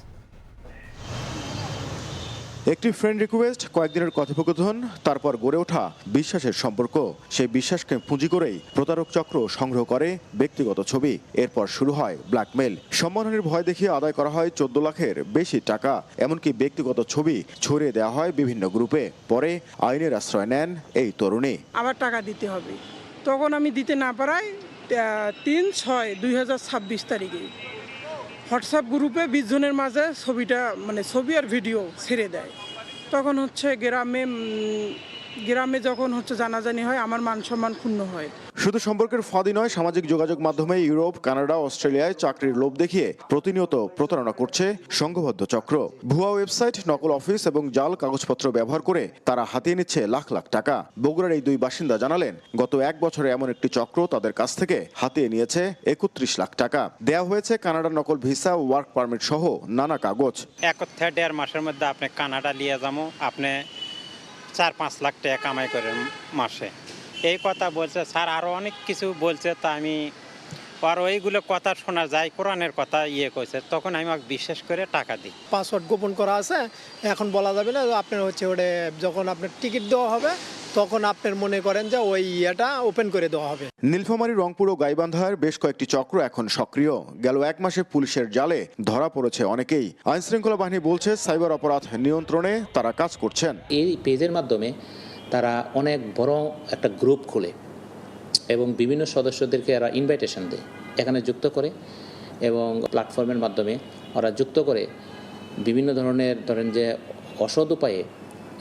একটি ফ্রেন্ড রিকোয়েস্ট, কয়েকদিনের কথোপকথন, তারপর গড়ে ওঠা বিশ্বাসের সম্পর্ক। সেই বিশ্বাসকে পুঁজি করেই প্রতারক চক্র সংগ্রহ করে ব্যক্তিগত ছবি। এরপর শুরু হয় ব্ল্যাকমেল। সম্মানহানির ভয় দেখিয়ে আদায় করা হয় 14 লাখের বেশি টাকা। এমনকি ব্যক্তিগত ছবি ছড়িয়ে দেওয়া হয় বিভিন্ন গ্রুপে। পরে আইনের আশ্রয় নেন এই তরুণী। আবার টাকা দিতে হবে, তখন আমি দিতে না পারায় 3/6/2026 তারিখে হোয়াটসঅ্যাপ গ্রুপে 20 জনের মাঝে ছবি আর ভিডিও ছেড়ে দেয়। তখন গ্রামে যখন জানাজানি হয়, আমার মান সম্মান ক্ষুণ্ণ হয়। শুধু সম্পর্কের ফাঁদই নয়, সামাজিক যোগাযোগ মাধ্যমে ইউরোপ, কানাডা, অস্ট্রেলিয়ায় চাকরির লোভ দেখিয়ে প্রতিনিয়ত প্রতারণা করছে সংঘবদ্ধ চক্র। ভুয়া ওয়েবসাইট, নকল অফিস এবং জাল কাগজপত্র ব্যবহার করে তারা হাতিয়ে নিচ্ছে লাখ লাখ টাকা। বগুড়ার এই 2 বাসিন্দা জানালেন, গত 1 বছরে এমন একটি চক্র তাদের কাছ থেকে হাতিয়ে নিয়েছে 31 লাখ টাকা। দেয়া হয়েছে কানাডার নকল ভিসা, ওয়ার্ক পারমিট সহ নানা কাগজ। 1 থেকে 1.5 মাসের মধ্যে আপনি কানাডা নিয়ে যাবো, আপনি 4-5 লাখ টাকা কামাই করেন মাসে, এই কথা বলছে। স্যার আরও অনেক কিছু বলছে, তা আমি আর ওইগুলো কথা শোনা যায়, কোরআনের কথা কইছে, তখন আমি বিশ্বাস করে টাকা দিই। পাসওয়ার্ড গোপন করা আছে, এখন বলা যাবে না। আপনার ওটা যখন আপনার টিকিট দেওয়া হবে তখন আপনার মনে করেন যে ওই ওপেন করে দেওয়া হবে। নীলফামারী, রংপুর ও গাইবান্ধার বেশ কয়েকটি চক্র এখন সক্রিয়। গেল 1 মাসে পুলিশের জালে ধরা পড়েছে অনেকেই। আইনশৃঙ্খলা বাহিনী বলছে সাইবার অপরাধ নিয়ন্ত্রণে তারা কাজ করছেন। এই পেজের মাধ্যমে তারা অনেক বড় একটা গ্রুপ খুলে এবং বিভিন্ন সদস্যদেরকে এরা ইনভাইটেশন দেয়, এখানে যুক্ত করে এবং প্ল্যাটফর্মের মাধ্যমে ওরা যুক্ত করে বিভিন্ন ধরনের যে অসৎ উপায়ে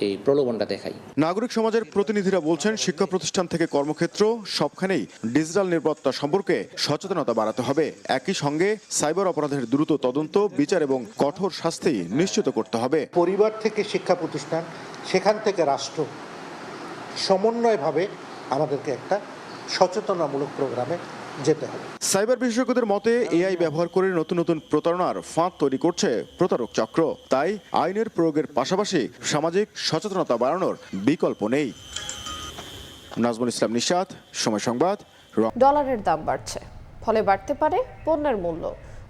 এই প্রলোভনটা দেখায়। নাগরিক সমাজের প্রতিনিধিরা বলছেন, শিক্ষা প্রতিষ্ঠান থেকে কর্মক্ষেত্র সবখানেই ডিজিটাল নিরাপত্তা সম্পর্কে সচেতনতা বাড়াতে হবে। একই সঙ্গে সাইবার অপরাধের দ্রুত তদন্ত, বিচার এবং কঠোর শাস্তি নিশ্চিত করতে হবে। পরিবার থেকে শিক্ষা প্রতিষ্ঠান, সেখান থেকে রাষ্ট্র সমন্বয়ভাবে আমাদেরকে একটা সচেতনামূলক প্রোগ্রামে যেতে হবে। সাইবার বিশেষজ্ঞদের মতে এআই ব্যবহার করে নতুন নতুন প্রতারণার ফাঁদ তৈরি করছে প্রতারক চক্র। তাই আইনের প্রয়োগের পাশাপাশি সামাজিক সচেতনতা বাড়ানোর বিকল্প নেই। নাজমুল ইসলাম নিশাত, সময় সংবাদ। ডলারের দাম বাড়ছে, ফলে বাড়তে পারে পণ্যের মূল্য।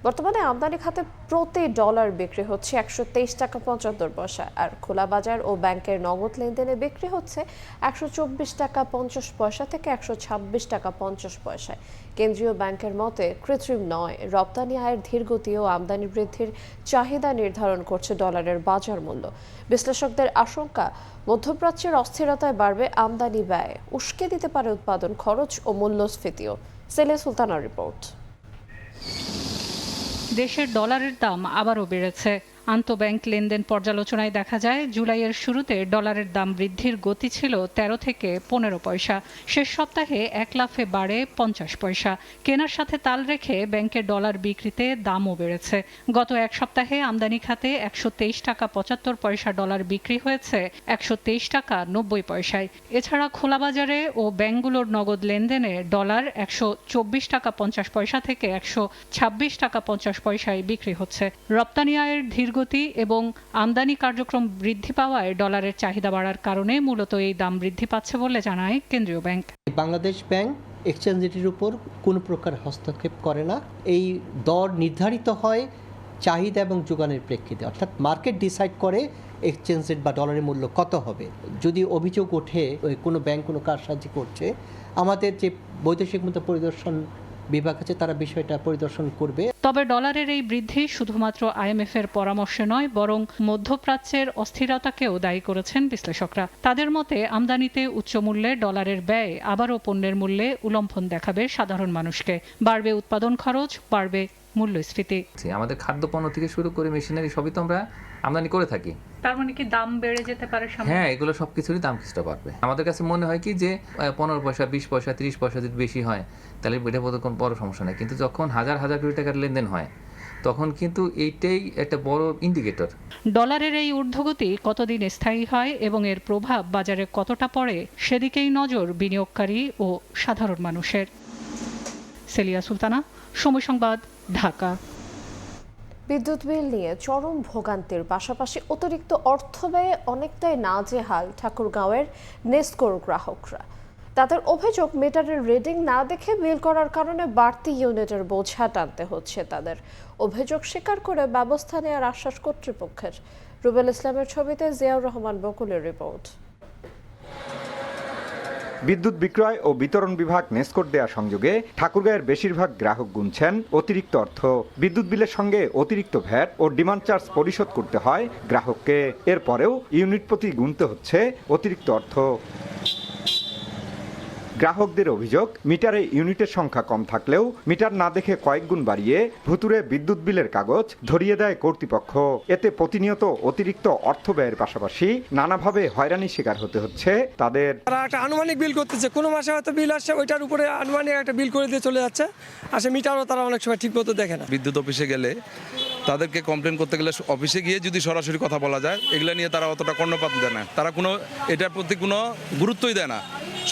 বর্তমানে আমদানি খাতে প্রতি ডলার বিক্রি হচ্ছে 123 টাকা 75 পয়সা, আর খোলা বাজার ও ব্যাংকের নগদ লেনদেনে বিক্রি হচ্ছে 124 টাকা 50 পয়সা থেকে 126 টাকা 50 পয়সায়। কেন্দ্রীয় ব্যাংকের মতে কৃত্রিম নয়, রপ্তানি আয়ের ধীরগতি ও আমদানি বৃদ্ধির চাহিদা নির্ধারণ করছে ডলারের বাজার মূল্য। বিশ্লেষকদের আশঙ্কা, মধ্যপ্রাচ্যের অস্থিরতায় বাড়বে আমদানি ব্যয়, উস্কে দিতে পারে উৎপাদন খরচ ও মূল্যস্ফীতিও। সেলে সুলতানার রিপোর্ট। দেশের ডলারের দাম আবারও বেড়েছে। আন্তঃব্যাংক লেনদেন পর্যালোচনায় দেখা যায়, জুলাইয়ের শুরুতে ডলারের দাম বৃদ্ধির গতি ছিল 13 থেকে 15 পয়সা। শেষ সপ্তাহে 1 লাফে বাড়ে 50 পয়সা। কেনার সাথে তাল রেখে ব্যাংকের ডলার বিক্রিতে দামও বেড়েছে। গত 1 সপ্তাহে আমদানি খাতে 123 টাকা 75 পয়সা ডলার বিক্রি হয়েছে 123 টাকা 90 পয়সায়। এছাড়া খোলা বাজারে ও ব্যাংকগুলোর নগদ লেনদেনে ডলার 124 টাকা 50 পয়সা থেকে 126 টাকা 50 পয়সায় বিক্রি হচ্ছে। রপ্তানি আয়ের গতি এবং আমদানি কার্যক্রম বৃদ্ধি পাওয়ায় ডলারের চাহিদা বাড়ার কারণে মূলত এই দাম বৃদ্ধি পাচ্ছে বলে জানায় কেন্দ্রীয় ব্যাংক। বাংলাদেশ ব্যাংক এক্সচেঞ্জ রেটের উপর কোনো প্রকার হস্তক্ষেপ করে না। এই দর নির্ধারিত হয় চাহিদা এবং যোগানের প্রেক্ষিতে, অর্থাৎ মার্কেট ডিসাইড করে এক্সচেঞ্জ রেট বা ডলারের মূল্য কত হবে। যদি অভিযোগ ওঠে কোনো ব্যাংক কোনো কারসাজি করছে, আমাদের যে বৈদেশিক মুদ্রা পরিদর্শন বিভাগ আছে, তারা বিষয়টা পরিদর্শন করবে। তবে ডলারের এই বৃদ্ধি শুধুমাত্র আইএমএফ এর পরামর্শে নয়, বরং মধ্যপ্রাচ্যের অস্থিরতাকেও দায়ী করেছেন বিশ্লেষকরা। তাদের মতে আমদানিতে উচ্চ মূল্যে ডলারের ব্যয় আবারও পণ্যের মূল্যে উল্লম্ফন দেখাবে সাধারণ মানুষকে। বাড়বে উৎপাদন খরচ, বাড়বে মূল্যস্ফীতি। আমাদের খাদ্যপণ্য থেকে শুরু করে মেশিনারি সবই তো আমরা আমদানি করে থাকি। তার মানে কি দাম বেড়ে যেতে পারে? হ্যাঁ, এগুলো সবকিছুরই দাম কিছুটা বাড়বে। আমাদের কাছে মনে হয় কি যে 15 পয়সা, 20 পয়সা, 30 পয়সা যদি বেশি হয় তাহলে এটা বোধ কোনো বড় সমস্যা নেই, কিন্তু যখন হাজার হাজার কোটি টাকার লেনদেন হয় তখন কিন্তু এইটাই একটা বড় ইন্ডিকেটর। ডলারের এই ঊর্ধ্বগতি কতদিন স্থায়ী হয় এবং এর প্রভাব বাজারে কতটা পড়ে সেদিকেই নজর বিনিয়োগকারী ও সাধারণ মানুষের। সেলিয়া সুলতানা, সময় সংবাদ, ঢাকা। বিদ্যুৎ বিল নিয়ে চরম ভোগান্তির পাশাপাশি অতিরিক্ত অর্থ ব্যয়ে অনেকটাই নাজেহাল ঠাকুরগাঁওয়ের নেসকোর গ্রাহকরা। তাদের অভিযোগ, মিটারের রিডিং না দেখে বিল করার কারণে বাড়তি ইউনিটের বোঝা টানতে হচ্ছে তাদের। অভিযোগ স্বীকার করে ব্যবস্থা নেওয়ার আশ্বাস কর্তৃপক্ষের। রুবেল ইসলামের ছবিতে জিয়াউর রহমান বকুলের রিপোর্ট। বিদ্যুৎ বিক্রয় ও বিতরণ বিভাগ নেসকোর দেয়া সংযোগে ঠাকুরগাঁয়ের বেশিরভাগ গ্রাহক গুনছেন অতিরিক্ত অর্থ। বিদ্যুৎ বিলের সঙ্গে অতিরিক্ত ভ্যাট ও ডিমান্ড চার্জ পরিশোধ করতে হয় গ্রাহককে। এরপরেও ইউনিট প্রতি গুনতে হচ্ছে অতিরিক্ত অর্থ। গ্রাহকদের অভিযোগ, মিটারে ইউনিটের সংখ্যা কম থাকলেও মিটার না দেখে কয়েক গুণ বাড়িয়ে ভুতুরে বিদ্যুৎ বিলের কাগজ ধরিয়ে দেয় কর্তৃপক্ষ। এতে প্রতিনিয়ত অতিরিক্ত অর্থ ব্যয়ের পাশাপাশি নানাভাবে হয়রানির শিকার হতে হচ্ছে তাদের। তারা একটা আনুমানিক বিল করতেছে, কোনো মাসে হয়তো বিল আসছে, ওইটার উপরে আনুমানিক একটা বিল করে দিয়ে চলে যাচ্ছে। আসে মিটারও তারা অনেক সময় ঠিক মতো দেখে না। বিদ্যুৎ অফিসে গেলে তাদেরকে কমপ্লেন করতে গেলে অফিসে গিয়ে যদি সরাসরি কথা বলা যায়, এগুলো নিয়ে তারা অতটা কর্ণপাত দেয় না। তারা কোনো এটার প্রতি কোনো গুরুত্বই দেয় না,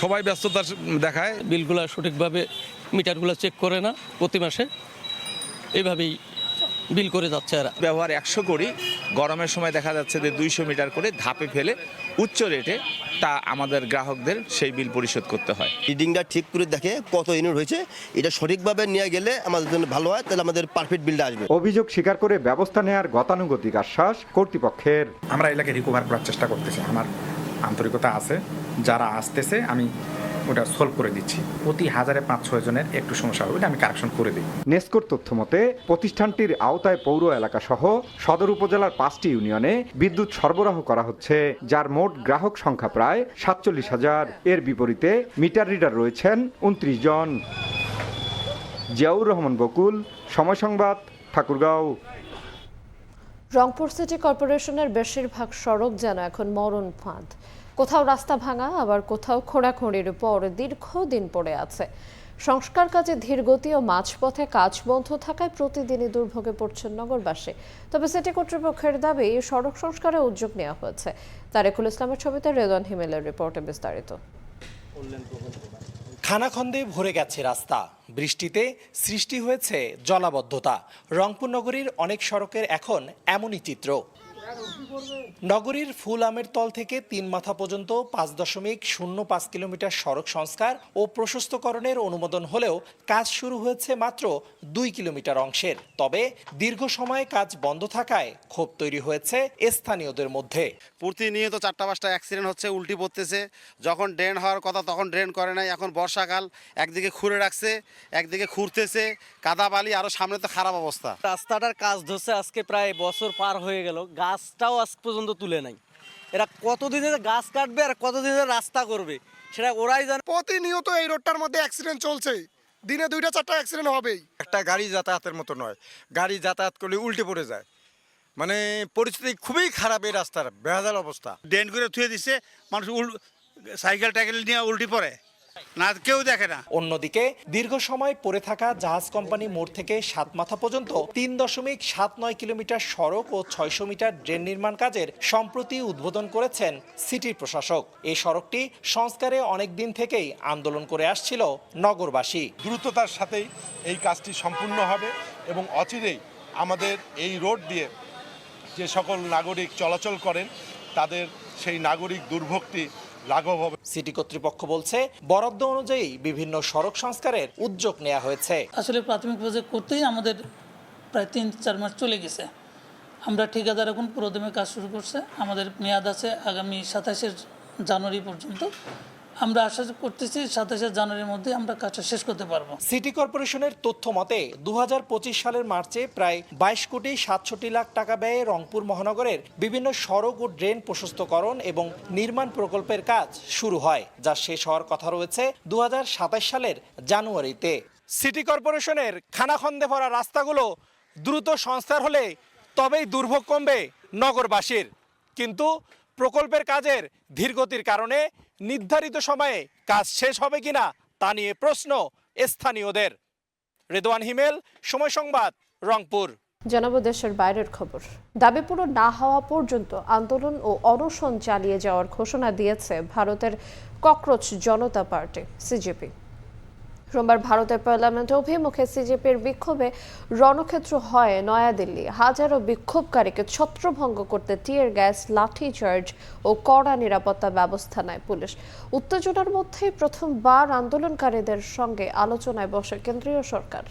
সবাই ব্যস্ততা দেখায়। বিলগুলো সঠিকভাবে মিটারগুলো চেক করে না প্রতি মাসে, এইভাবেই বিল করে যাচ্ছে। এরা ব্যবহার 100 করি, গরমের সময় দেখা যাচ্ছে যে 200 মিটার করে ধাপে ফেলে উচ্চ রেটে তা আমাদের গ্রাহকদের সেই বিল পরিশোধ করতে হয়। রিডিংটা ঠিক করে দেখে কত ইউনিট হয়েছে, এটা সঠিকভাবে নিয়ে গেলে আমাদের জন্য ভালো হয়, তাহলে আমাদের পারফেক্ট বিলটা আসবে। অভিযোগ স্বীকার করে ব্যবস্থা নেওয়ার গতানুগতিক আশ্বাস কর্তৃপক্ষের। আমরা এলাকায় রিকভার করার চেষ্টা করতেছি, আমার আন্তরিকতা আছে, যারা আসতেছে আমি ওটা সলভ করে দিচ্ছি। প্রতি 1000-500 জনের একটু সমস্যা হবে, আমি কারেকশন করে দিই। নেসকোর তথ্য মতে প্রতিষ্ঠানটির আওতায় পৌর এলাকা সহ সদর উপজেলার 5টি ইউনিয়নে বিদ্যুৎ সরবরাহ করা হচ্ছে, যার মোট গ্রাহক সংখ্যা প্রায় 47,000। এর বিপরীতে মিটার রিডার রয়েছেন 29 জন। জিয়াউর রহমান বকুল, সময় সংবাদ, ঠাকুরগাঁও। রংপুর সিটি কর্পোরেশনের বেশিরভাগ সড়ক যেন এখন মরণ ফাঁদ। কোথাও রাস্তা ভাঙা, আবার কোথাও খোঁড়াখুঁড়ির পর দীর্ঘদিন পড়ে আছে। সংস্কার কাজে ধীরগতি ও মাঝপথে কাজ বন্ধ থাকায় প্রতিদিনই দুর্ভোগে পড়ছেন নগরবাসী। তবে সিটি কর্তৃপক্ষের দাবি সড়ক সংস্কারে উদ্যোগ নেওয়া হয়েছে। তারেকুল ইসলামের ছবিতে রেদওয়ান হিমেলের রিপোর্টে বিস্তারিত। খানাখন্দে ভরে গেছে রাস্তা, বৃষ্টিতে সৃষ্টি হয়েছে জলাবদ্ধতা। রংপুর নগরীর অনেক সড়কের এখন এমনই চিত্র। নগরীর ফুল আমের তল থেকে 3 মাথা পর্যন্ত 5.05 কিলোমিটার সড়ক সংস্কার ও প্রশস্তকরণের অনুমোদন হলেও কাজ শুরু হয়েছে মাত্র 2 কিলোমিটার অংশের। তবে দীর্ঘ সময় কাজ বন্ধ থাকায় ক্ষোভ তৈরি হয়েছে স্থানীয়দের মধ্যে। প্রতিনিয়ত 4-5টা অ্যাক্সিডেন্ট হচ্ছে, উল্টি পড়তেছে। যখন ড্রেন হওয়ার কথা তখন ড্রেন করে নাই। এখন বর্ষাকাল, একদিকে খুঁড়ে রাখছে, একদিকে খুঁড়তেছে, কাদা বালি, আরো সামনে তো খারাপ অবস্থা। রাস্তাটার কাজ ধরছে আজকে প্রায় বছর পার হয়ে গেল, গাছটাও আজ পর্যন্ত তুলে নাই। এরা কতদিনে গাছ কাটবে আর কতদিনে রাস্তা করবে সেটা ওরাই জানে। প্রতিনিয়ত এই রোডটার মধ্যে অ্যাক্সিডেন্ট চলছে, দিনে 2-4টা অ্যাক্সিডেন্ট হবেই। একটা গাড়ি যাতায়াতের মতো নয়, গাড়ি যাতায়াত করলে উল্টে পড়ে যায়। মানে পরিস্থিতি খুবই খারাপ, এই রাস্তার বেহাল অবস্থা। ড্রেন করে থুয়ে দিচ্ছে, মানুষ সাইকেল টাইকেল নিয়ে উল্টি পড়ে, না কেউ দেখে না। অন্যদিকে দীর্ঘ সময় পড়ে থাকা জাহাজ কোম্পানি মোড় থেকে 7 মাথা পর্যন্ত 3.79 কিলোমিটার সড়ক ও 600 মিটার ড্রেন নির্মাণ কাজের সম্প্রতি উদ্বোধন করেছেন সিটির প্রশাসক। এই সড়কটি সংস্কারে অনেক দিন থেকেই আন্দোলন করে আসছিল নগরবাসী। দ্রুততার সাথেই এই কাজটি সম্পূর্ণ হবে এবং অচিরেই আমাদের এই রোড দিয়ে যে সকল নাগরিক চলাচল করেন তাদের সেই নাগরিক দুর্ভোগটি লাঘব হবে। সিটি কর্তৃপক্ষ বলছে বরাদ্দ অনুযায়ী বিভিন্ন সড়ক সংস্কারের উদ্যোগ নেওয়া হয়েছে। আসলে প্রাথমিক প্রজেক্ট করতেই আমাদের প্রায় 3-4 মাস চলে গেছে। আমরা ঠিকাদার এখন পুরোদমে কাজ শুরু করছে। আমাদের মেয়াদ আছে আগামী 27শে জানুয়ারি পর্যন্ত। আমরা আশা করতেছি 27 জানুয়ারির মধ্যে আমরা কাজটা শেষ করতে পারবো। সিটি কর্পোরেশনের তথ্য মতে 2025 সালের মার্চে প্রায় 22,67,00,000 টাকা ব্যয়ে রংপুর মহানগরের বিভিন্ন সড়ক ও ড্রেন প্রশস্তকরণ এবং নির্মাণ প্রকল্পের কাজ শুরু হয়, যা শেষ হওয়ার কথা রয়েছে 2027 সালের জানুয়ারিতে। সিটি কর্পোরেশনের খানাখন্দে ভরা রাস্তাগুলো দ্রুত সংস্কার হলে তবেই দুর্ভোগ কমবে নগরবাসীর। কিন্তু প্রকল্পের কাজের ধীরগতির কারণে নির্ধারিত সময়ে কাজ শেষ হবে কিনা তা নিয়ে প্রশ্ন স্থানীয়দের। রেদওয়ান হিমেল, সময় সংবাদ, রংপুর। জানাবো দেশের বাইরের খবর। দাবি পূরণ না হওয়া পর্যন্ত আন্দোলন ও অনশন চালিয়ে যাওয়ার ঘোষণা দিয়েছে ভারতের ককরোচ জনতা পার্টি সিজেপি। সোমবার ভারতের পার্লামেন্ট অভিমুখে সিজেপির বিক্ষোভে রণক্ষেত্র হয় নয়াদিল্লি। হাজারো বিক্ষোভকারীকে ছত্রভঙ্গ করতে টিয়ার গ্যাস, লাঠিচার্জ ও কড়া নিরাপত্তা ব্যবস্থা নেয় পুলিশ। উত্তেজনার মধ্যেই প্রথমবার আন্দোলনকারীদের সঙ্গে আলোচনায় বসে কেন্দ্রীয় সরকার।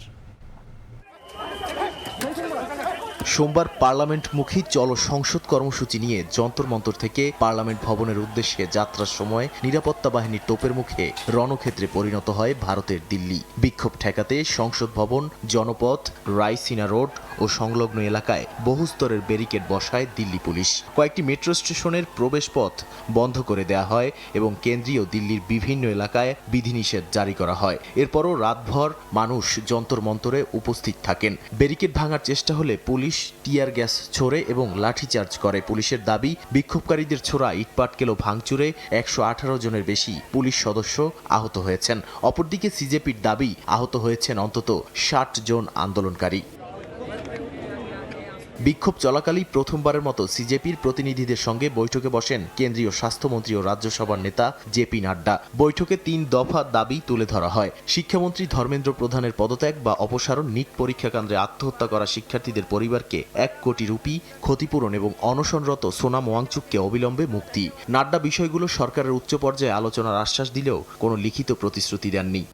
সোমবার পার্লামেন্টমুখী চলো সংসদ কর্মসূচি নিয়ে যন্তর মন্তর থেকে পার্লামেন্ট ভবনের উদ্দেশ্যে যাত্রার সময় নিরাপত্তা বাহিনীর তোপের মুখে রণক্ষেত্রে পরিণত হয় ভারতের দিল্লি। বিক্ষোভ ঠেকাতে সংসদ ভবন, জনপথ, রায়সিনা রোড ও সংলগ্ন এলাকায় বহুস্তরের ব্যারিকেড বসায় দিল্লি পুলিশ। কয়েকটি মেট্রো স্টেশনের প্রবেশপথ বন্ধ করে দেয়া হয় এবং কেন্দ্রীয় দিল্লির বিভিন্ন এলাকায় বিধিনিষেধ জারি করা হয়। এরপরও রাতভর মানুষ যন্তর মন্তরে উপস্থিত থাকেন। ব্যারিকেড ভাঙার চেষ্টা হলে পুলিশ টিয়ার গ্যাস ছোড়ে এবং লাঠিচার্জ করে। পুলিশের দাবি, বিক্ষোভকারীদের ছোড়া ইটপাটকেল ও ভাঙচুরে 118 জনের বেশি পুলিশ সদস্য আহত হয়েছেন। অপরদিকে সিজেপির দাবি, আহত হয়েছেন অন্তত 60 জন আন্দোলনকারী। বিক্ষোভ চলাকালেই প্রথমবারের মতো সিজেপির প্রতিনিধিদের সঙ্গে বৈঠকে বসেন কেন্দ্রীয় স্বাস্থ্যমন্ত্রী ও রাজ্যসভার নেতা জেপি নাড্ডা। বৈঠকে 3 দফা দাবি তুলে ধরা হয়। শিক্ষামন্ত্রী ধর্মেন্দ্র প্রধানের পদত্যাগ বা অপসারণ, নিট পরীক্ষা কেন্দ্রে আত্মহত্যা করা শিক্ষার্থীদের পরিবারকে 1 কোটি রুপি ক্ষতিপূরণ এবং অনশনরত সোনাম ওয়াংচুককে অবিলম্বে মুক্তি। নাড্ডা বিষয়গুলো সরকারের উচ্চ পর্যায়ে আলোচনার আশ্বাস দিলেও কোনো লিখিত প্রতিশ্রুতি দেননি।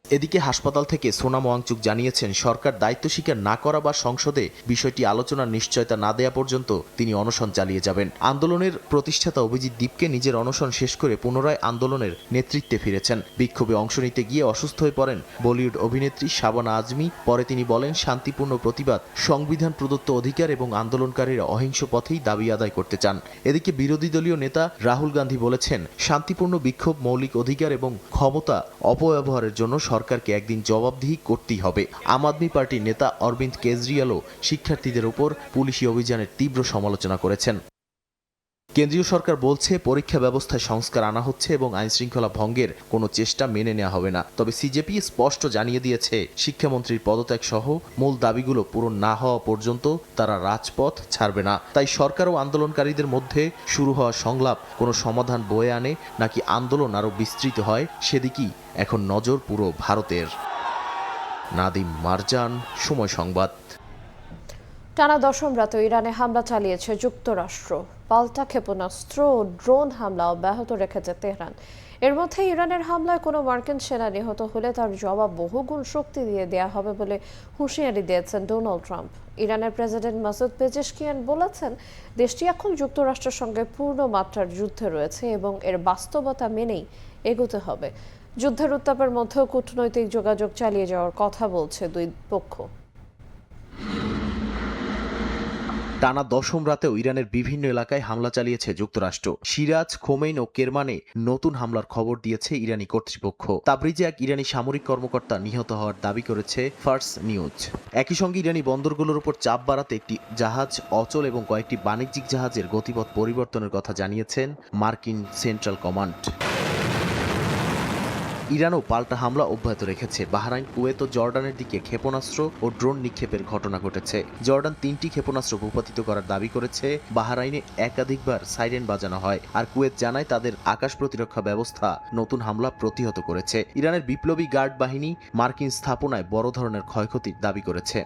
এদিকে হাসপাতাল থেকে সোনাম ওয়াংচুক জানিয়েছেন, সরকার দায়িত্ব স্বীকার না করা বা সংসদে বিষয়টি আলোচনার নিশ্চয়তা না দেয়া পর্যন্ত তিনি অনশন চালিয়ে যাবেন। আন্দোলনের প্রতিষ্ঠাতা অভিজিৎ দীপকে নিজের অনশন শেষ করে পুনরায় আন্দোলনের নেতৃত্বে ফিরেছেন। বিক্ষোভে অংশ নিতে গিয়ে অসুস্থ হয়ে পড়েন বলিউড অভিনেত্রী শাবানা আজমি। পরে তিনি বলেন, শান্তিপূর্ণ প্রতিবাদ সংবিধান প্রদত্ত অধিকার এবং আন্দোলনকারীরা অহিংস পথেই দাবি আদায় করতে চান। এদিকে বিরোধী দলীয় নেতা রাহুল গান্ধী বলেছেন, শান্তিপূর্ণ বিক্ষোভ মৌলিক অধিকার এবং ক্ষমতা অপব্যবহারের জন্য সরকারকে একদিন জবাবদিহি করতেই হবে। আম আদমি পার্টির নেতা অরবিন্দ কেজরিওয়ালও শিক্ষার্থীদের উপর পুলিশি অভিযানের তীব্র সমালোচনা করেছেন। কেন্দ্রীয় সরকার বলছে, পরীক্ষা ব্যবস্থায় সংস্কার আনা হচ্ছে এবং আইনশৃঙ্খলা ভঙ্গের কোনো চেষ্টা মেনে নেওয়া হবে না। তবে সিজেপি স্পষ্ট জানিয়ে দিয়েছে, শিক্ষামন্ত্রীর পদত্যাগ সহ মূল দাবিগুলো পূরণ না হওয়া পর্যন্ত তারা রাজপথ ছাড়বে না। তাই সরকার ও আন্দোলনকারীদের মধ্যে শুরু হওয়া সংলাপ কোনো সমাধান বয়ে আনে নাকি আন্দোলন আরও বিস্তৃত হয়, সেদিকেই এখন নজর পুরো ভারতের। নাদিম মারজান, সময় সংবাদ। টানা 10ম রাতে ইরানে হামলা চালিয়েছে যুক্তরাষ্ট্র। পাল্টা ক্ষেপণাস্ত্র ও ড্রোন হামলা অব্যাহত রেখেছে তেহরান। এর মধ্যে ইরানের হামলায় কোনো মার্কিন সেনা নিহত হলে তার জবাব বহুগুণ শক্তি দিয়ে দেয়া হবে বলে হুঁশিয়ারি দিয়েছেন ডোনাল্ড ট্রাম্প। ইরানের প্রেসিডেন্ট মাসুদ পেজেশকিয়ান বলেছেন, দেশটি এখন যুক্তরাষ্ট্রের সঙ্গে পূর্ণ মাত্রার যুদ্ধে রয়েছে এবং এর বাস্তবতা মেনেই এগোতে হবে। যুদ্ধের উত্তাপের মধ্যেও কূটনৈতিক যোগাযোগ চালিয়ে যাওয়ার কথা বলছে দুই পক্ষ। টানা 10ম রাতেও ইরানের বিভিন্ন এলাকায় হামলা চালিয়েছে যুক্তরাষ্ট্র। সিরাজ, খোমেইন ও কেরমানে নতুন হামলার খবর দিয়েছে ইরানি কর্তৃপক্ষ। তাবরিজে এক ইরানি সামরিক কর্মকর্তা নিহত হওয়ার দাবি করেছে ফার্স নিউজ। একই সঙ্গে ইরানি বন্দরগুলোর উপর চাপ বাড়াতে একটি জাহাজ অচল এবং কয়েকটি বাণিজ্যিক জাহাজের গতিপথ পরিবর্তনের কথা জানিয়েছেন মার্কিন সেন্ট্রাল কমান্ড। ইরানও পাল্টা হামলা অব্যাহত রেখেছে। বাহরাইন, কুয়েত ও জর্ডানের দিকে ক্ষেপণাস্ত্র ও ড্রোন নিক্ষেপের ঘটনা ঘটেছে। জর্ডান 3টি ক্ষেপণাস্ত্র ভূপাতিত করার দাবি করেছে। বাহরাইনে একাধিকবার সাইরেন বাজানো হয়, আর কুয়েত জানায় তাদের আকাশ প্রতিরক্ষা ব্যবস্থা নতুন হামলা প্রতিহত করেছে। ইরানের বিপ্লবী গার্ড বাহিনী মার্কিন স্থাপনায় বড় ধরনের ক্ষয়ক্ষতির দাবি করেছে।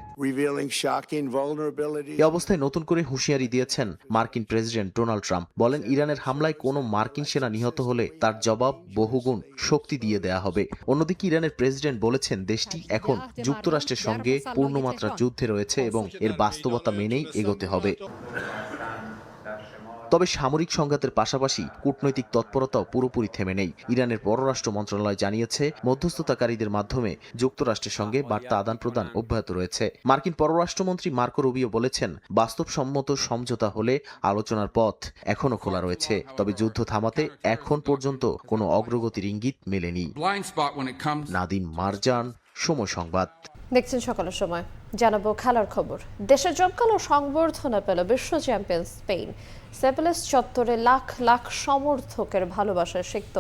এ অবস্থায় নতুন করে হুঁশিয়ারি দিয়েছেন মার্কিন প্রেসিডেন্ট ডোনাল্ড ট্রাম্প। বলেন, ইরানের হামলায় কোনো মার্কিন সেনা নিহত হলে তার জবাব বহুগুণ শক্তি দিয়ে দেয়া হবে। অন্যদিকে ইরানের প্রেসিডেন্ট বলেছেন, দেশটি এখন যুক্তরাষ্ট্রের সঙ্গে পূর্ণমাত্রার যুদ্ধে রয়েছে এবং এর বাস্তবতা মেনেই এগোতে হবে। তবে সামরিক সংঘাতের পাশাপাশি কূটনৈতিক তৎপরতাও পুরোপুরি থেমে নেই। ইরানের পররাষ্ট্র মন্ত্রণালয় জানিয়েছে, মধ্যস্থতাকারীদের মাধ্যমে যুক্তরাষ্ট্রের সঙ্গে বার্তা আদান প্রদান অব্যাহত রয়েছে। মার্কিন পররাষ্ট্রমন্ত্রী মার্কো রুবিও বলেছেন, বাস্তবসম্মত সমঝোতা হলে আলোচনার পথ এখনো খোলা রয়েছে, তবে যুদ্ধ থামাতে এখন পর্যন্ত কোনো অগ্রগতির ইঙ্গিত মেলেনি। নাদিম মারজান, সময় সংবাদ। দেখছেন সকালের সময়। জানাবো খেলার খবর। দেশের জমকালো সংবর্ধনা পেল বিশ্ব চ্যাম্পিয়ন স্পেন। সেপেলেস চত্বরে লাখ লাখ সমর্থকের ভালোবাসায় সিক্ত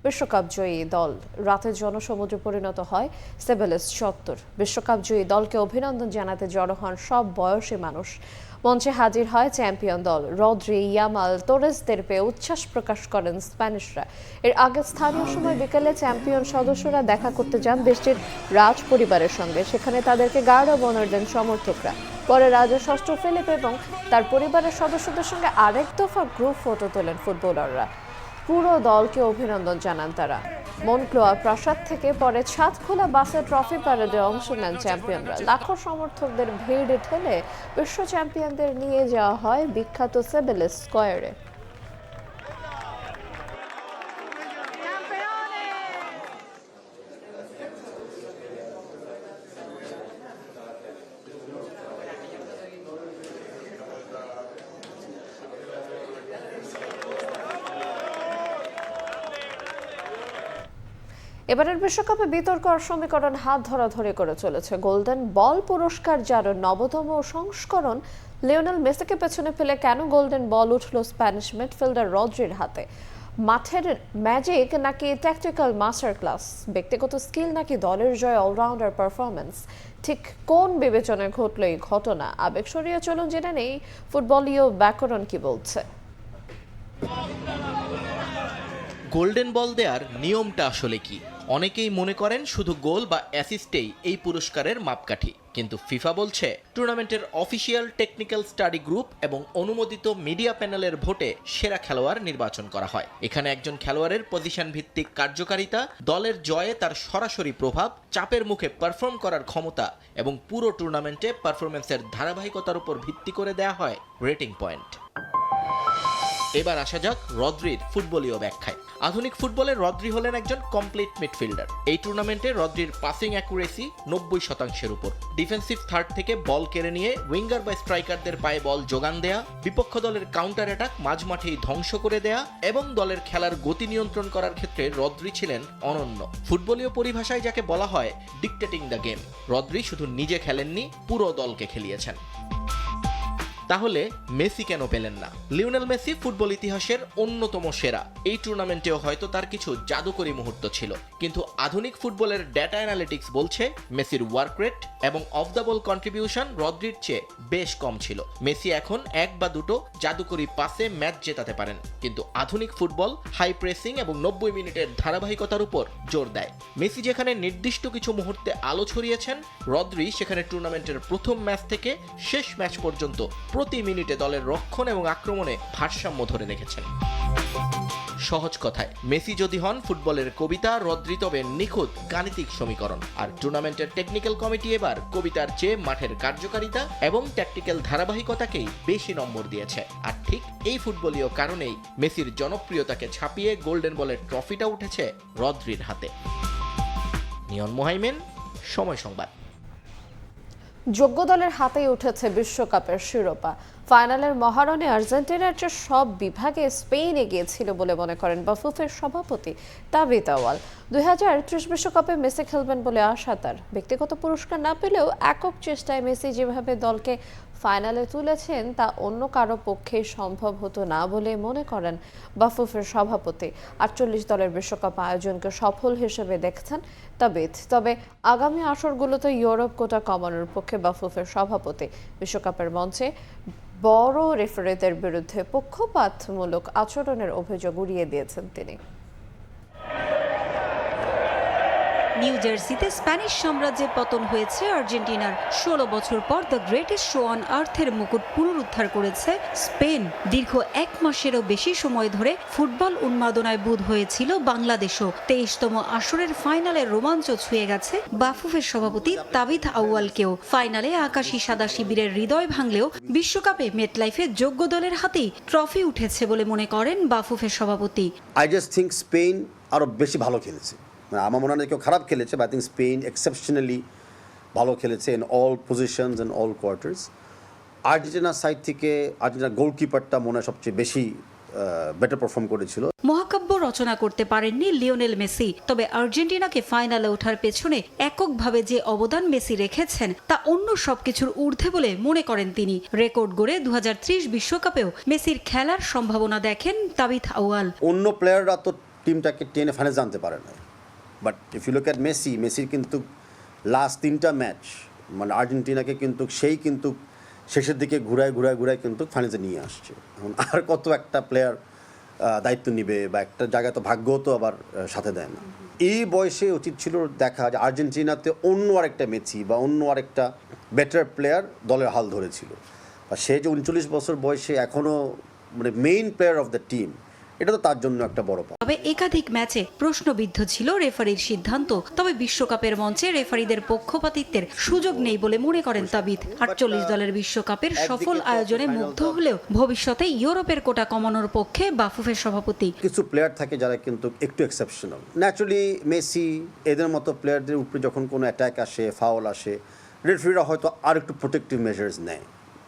বিশ্বকাপ জয়ী দল। রাতে জনসমুদ্রে পরিণত হয় সেপেলেস চত্বর। বিশ্বকাপ জয়ী দলকে অভিনন্দন জানাতে জড়ো হন সব বয়সী মানুষ। মঞ্চে হাজির হয় চ্যাম্পিয়ন দল। রদ্রি, ইয়ামাল, তোরেসদের পেয়ে উচ্ছ্বাস প্রকাশ করেন স্প্যানিশরা। এর আগে স্থানীয় সময় বিকেলে চ্যাম্পিয়ন সদস্যরা দেখা করতে যান দেশটির রাজ পরিবারের সঙ্গে। সেখানে তাদেরকে গার্ড অব অনার দেন সমর্থকরা। পরে রাজা ষষ্ঠ ফিলিপ এবং তার পরিবারের সদস্যদের সঙ্গে আরেক দফা গ্রুপ ফটো তোলেন ফুটবলাররা। পুরো দলকে অভিনন্দন জানান তারা। মনক্লোয়া প্রাসাদ থেকে পরে ছাদ খোলা বাসে ট্রফি প্যারেডে অংশ নেন চ্যাম্পিয়নরা। লাখো সমর্থকদের ভিড় ঠেলে বিশ্ব চ্যাম্পিয়নদের নিয়ে যাওয়া হয় বিখ্যাত সেবেলেস স্কয়ারে। এবারের বিশ্বকাপে বিতর্ক আর সমীকরণ হাত ধরাধরি করে চলেছে। গোল্ডেন বল পুরস্কার যার নবতম সংস্করণ, লিওনেল মেসিকে পেছনে ফেলে কেন গোল্ডেন বল উঠল স্প্যানিশ মিডফিল্ডার রদ্রির হাতে? মাঠের ম্যাজিক নাকি ট্যাকটিক্যাল মাস্টার ক্লাস? ব্যক্তিগত স্কিল নাকি দলের জয় অলরাউন্ডার পারফরমেন্স? ঠিক কোন বিবেচনায় ঘটল এই ঘটনা? আবেগ সরিয়ে চলুন জেনে নেই ফুটবলীয় ব্যাকরণ কি বলছে। গোল্ডেন বল দেওয়ার নিয়মটা আসলে কি? অনেকেই মনে করেন শুধু গোল বা অ্যাসিস্টেই এই পুরস্কারের মাপকাঠি, কিন্তু ফিফা বলছে টুর্নামেন্টের অফিসিয়াল টেকনিক্যাল স্টাডি গ্রুপ এবং অনুমোদিত মিডিয়া প্যানেলের ভোটে সেরা খেলোয়াড় নির্বাচন করা হয়। এখানে একজন খেলোয়াড়ের পজিশন ভিত্তিক কার্যকারিতা, দলের জয়ে তার সরাসরি প্রভাব, চাপের মুখে পারফর্ম করার ক্ষমতা এবং পুরো টুর্নামেন্টে পারফরমেন্সের ধারাবাহিকতার উপর ভিত্তি করে দেয়া হয় রেটিং পয়েন্ট। এবার আসা যাক রদ্রির ফুটবলীয় ব্যাখ্যায়। আধুনিক ফুটবলে রদ্রি হলেন একজন কমপ্লিট মিডফিল্ডার। এই টুর্নামেন্টে রদ্রির পাসিং অ্যাকুরেসি 90%-এর উপর। ডিফেন্সিভ থার্ড থেকে বল কেড়ে নিয়ে উইঙ্গার বা স্ট্রাইকারদের পায়ে বল যোগান দেয়া, বিপক্ষ দলের কাউন্টার অ্যাটাক মাঝমাঠেই ধ্বংস করে দেয়া এবং দলের খেলার গতি নিয়ন্ত্রণ করার ক্ষেত্রে রদ্রি ছিলেন অনন্য। ফুটবলীয় পরিভাষায় যাকে বলা হয় ডিকটেটিং দ্য গেম। রদ্রি শুধু নিজে খেলেননি, পুরো দলকে খেলিয়েছেন। তাহলে মেসি কেন পেলেন না? লিওনেল মেসি ফুটবল ইতিহাসের অন্যতম সেরা। এই টুর্নামেন্টেও হয়তো তার কিছু জাদুকরী মুহূর্ত ছিল, কিন্তু আধুনিক ফুটবলের ডেটা অ্যানালিটিক্স বলছে মেসির ওয়ার্ক রেট এবং অফ দ্য বল কন্ট্রিবিউশন রদ্রির চেয়ে বেশ কম ছিল। মেসি এখন এক বা দুটো জাদুকরী পাসে ম্যাচ জেতাতে পারেন, কিন্তু আধুনিক ফুটবল হাই প্রেসিং এবং 90 মিনিটের ধারাবাহিকতার উপর জোর দেয়। মেসি যেখানে নির্দিষ্ট কিছু মুহূর্তে আলো ছড়িয়েছেন, রদ্রি সেখানে টুর্নামেন্টের প্রথম ম্যাচ থেকে শেষ ম্যাচ পর্যন্ত প্রতি মিনিটে দলের রক্ষণ এবং আক্রমণে ভারসাম্য ধরে রেখেছেন। সহজ কথায়, মেসি যদি হন ফুটবলের কবিতা, রদ্রি তবে নিখুঁত গাণিতিক সমীকরণ। আর টুর্নামেন্টের টেকনিক্যাল কমিটি এবার কবিতার চেয়ে মাঠের কার্যকারিতা এবং ট্যাকটিক্যাল ধারাবাহিকতাকেই বেশি নম্বর দিয়েছে। আর ঠিক এই ফুটবলীয় কারণেই মেসির জনপ্রিয়তাকে ছাপিয়ে গোল্ডেন বলের ট্রফিটা উঠেছে রদ্রির হাতে। নিয়ন মোহাইমেন, সময় সংবাদ। যোগ্য দলের হাতেই উঠেছে বিশ্বকাপের শিরোপা। ফাইনালের মহারণে আর্জেন্টিনার চেয়ে সব বিভাগে স্পেন এগিয়েছিল বলে মনে করেন বাফুফের সভাপতি তাবিত আওয়াল। 2030 বিশ্বকাপে মেসি খেলবেন বলে আশা তার। ব্যক্তিগত পুরস্কার না পেলেও একক চেষ্টায় মেসি যেভাবে দলকে ফাইনালে তুলেছেন তা অন্য কারো পক্ষে সম্ভব হতো না বলে মনে করেন বাফুফের সভাপতি। 48 দলের বিশ্বকাপ আয়োজনকে সফল হিসেবে দেখছেন তাবিত। তবে আগামী আসরগুলোতে ইউরোপ কোটা কমানোর পক্ষে বাফুফের সভাপতি। বিশ্বকাপের মঞ্চে বড় রেফারিদের বিরুদ্ধে পক্ষপাতমূলক আচরণের অভিযোগ উড়িয়ে দিয়েছেন তিনি। নিউ জার্সিতে স্প্যানিশ সাম্রাজ্যের পতন হয়েছে আর্জেন্টিনার। 16 বছর পর দ্য গ্রেটেস্ট শো অন আর্থের মুকুট পুনরুদ্ধার করেছে স্পেন। দীর্ঘ 1 মাসেরও বেশি সময় ধরে ফুটবল উন্মাদনায় বুঁদ হয়েছিল বাংলাদেশও। 23তম আসরের ফাইনালের রোমাঞ্চ ছুঁয়ে গেছে বাফুফের সভাপতি তাবিথ আউয়ালকেও। ফাইনালে আকাশী সাদা শিবিরের হৃদয় ভাঙলেও বিশ্বকাপে মেটলাইফে যোগ্য দলের হাতেই ট্রফি উঠেছে বলে মনে করেন বাফুফের সভাপতি। আই জাস্ট থিঙ্ক স্পেন আরও বেশি ভালো খেলেছে। মানে আমার মনে হয় কেউ খারাপ খেলেছে, but I think Spain exceptionally ভালো খেলেছে in all positions and all quarters. আর্জেন্টিনার সাইড থেকে আর্জেন্টিনার গোলকিপারটা মনে হয় সবচেয়ে বেশি বেটার পারফর্ম করেছিল। মহাকাব্য রচনা করতে পারেননি লিওনেল মেসি, তবে আর্জেন্টিনাকে ফাইনালে ওঠার পেছনে এককভাবে যে অবদান মেসি রেখেছেন তা অন্য সবকিছুর ঊর্ধ্বে বলে মনে করেন তিনি। রেকর্ড গড়ে 2030 বিশ্বকাপেও মেসির খেলার সম্ভাবনা দেখেন তাবিথ আউয়াল। অন্য প্লেয়াররা তো টিমটাকে টেনে ফাইনালে জানতে পারে না, but if you look at মেসির কিন্তু লাস্ট 3টা ম্যাচ মানে আর্জেন্টিনাকে কিন্তু শেষের দিকে ঘুরায় কিন্তু ফাইনালে নিয়ে আসছে। এখন আর কত একটা প্লেয়ার দায়িত্ব নিবে বা একটা জায়গায় তো ভাগ্য তো আবার সাথে দেয় না। এই বয়সে উচিত ছিল দেখা যে আর্জেন্টিনাতে অন্য আরেকটা মেসি বা অন্য আরেকটা বেটার প্লেয়ার দলের হাল ধরেছিল, বা সে যে 39 বছর বয়সে এখনও মানে main player of the team, এটা তো তার জন্য একটা বড় পাওয়া। তবে একাধিক ম্যাচে প্রশ্নবিদ্ধ ছিল রেফারির সিদ্ধান্ত। তবে বিশ্বকাপের মঞ্চে রেফারিদের পক্ষপাতিত্বের সুযোগ নেই বলে মনে করেন তাবিথ। 48 দলের বিশ্বকাপের সফল আয়োজনে মুগ্ধ হলেও ভবিষ্যতে ইউরোপের কোটা কমানোর পক্ষে বাফুফের সভাপতি। কিছু প্লেয়ার থাকে যারা কিন্তু একটু এক্সেপশনাল। ন্যাচুরালি মেসি এদের মতো প্লেয়ারদের উপরে যখন কোনো অ্যাটাক আসে, ফাউল আসে, রেফারিরা হয়তো আর একটু প্রোটেক্টিভ মেজার্স নেয়।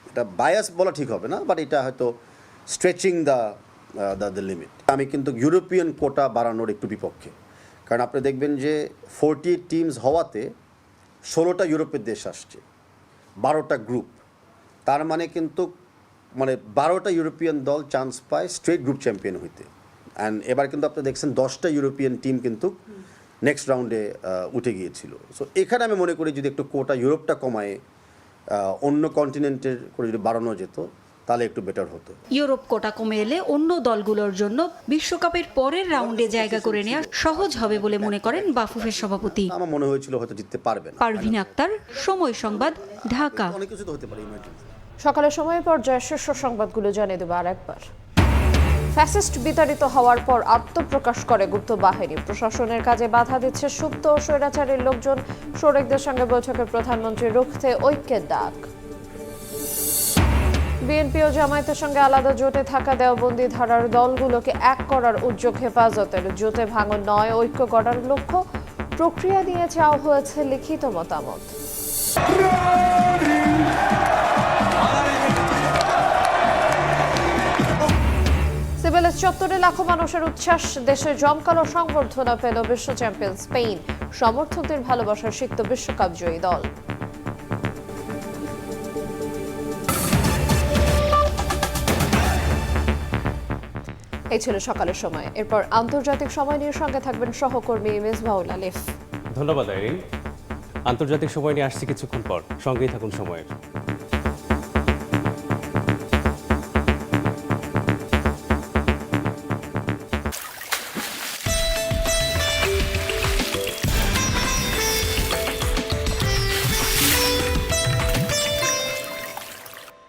এটা বায়াস বলা ঠিক হবে না, বাট এটা হয়তো স্ট্রেচিং দ্য লিমিট। আমি কিন্তু ইউরোপিয়ান কোটা বাড়ানোর একটু বিপক্ষে, কারণ আপনি দেখবেন যে 40 টিমস হওয়াতে 16টা ইউরোপের দেশ আসছে, 12টা গ্রুপ, তার মানে কিন্তু 12টা ইউরোপিয়ান দল চান্স পায় স্ট্রেট গ্রুপ চ্যাম্পিয়ন হইতে। অ্যান্ড এবার কিন্তু আপনি দেখছেন 10টা ইউরোপিয়ান টিম কিন্তু নেক্সট রাউন্ডে উঠে গিয়েছিল। সো এখানে আমি মনে করি যদি একটু কোটা ইউরোপটা কমায় অন্য কন্টিনেন্টের করে যদি বাড়ানো যেত তাহলে একটু বেটার হতো। ইউরোপ কোটা কমে এলে অন্য দলগুলোর জন্য বিশ্বকাপের পরের রাউন্ডে জায়গা করে নেওয়া সহজ হবে বলে মনে করেন বাফুফের সভাপতি। আমার মনে হয়েছিল হয়তো জিততে পারবে না। পারভিন আক্তার, সময় সংবাদ, ঢাকা। অনেক কিছু তো হতে পারে। সকালের সময় পর্যায়ে শীর্ষ সংবাদগুলো জানিয়ে দেব আরেকবার। ফ্যাসিস্ট বিতাড়িত হওয়ার পর আত্মপ্রকাশ করে গুপ্ত বাহিনী। প্রশাসনের কাজে বাধা দিচ্ছে সুপ্ত ও স্বৈরাচারীর লোকজন। শরিকদের সঙ্গে বৈঠকে প্রধানমন্ত্রী রুখতে ঐক্যের ডাক। বিএনপি ও জামায়াতের সঙ্গে আলাদা জোটে থাকা দেওবন্দি ধারার দলগুলোকে এক করার উদ্যোগ হেফাজতের। জোটে ভাঙন নয়, ঐক্য গড়ার লক্ষ্য। প্রক্রিয়া নিয়ে চাওয়া হয়েছে লিখিত মতামত। সিভিলের চত্বরে লাখো মানুষের উচ্ছ্বাস। দেশের জমকালো সংবর্ধনা পেল বিশ্ব চ্যাম্পিয়ন স্পেন। সমর্থকদের ভালোবাসার সিক্ত বিশ্বকাপ জয়ী দল। এই ছিল সকালের সময়। এরপর আন্তর্জাতিক সময় নিয়ে সঙ্গে থাকবেন সহকর্মী মেজবাউল আলিফ। ধন্যবাদ আইরিন। আন্তর্জাতিক সময় নিয়ে আসছি কিছুক্ষণ পর, সঙ্গেই থাকুন সময়ের।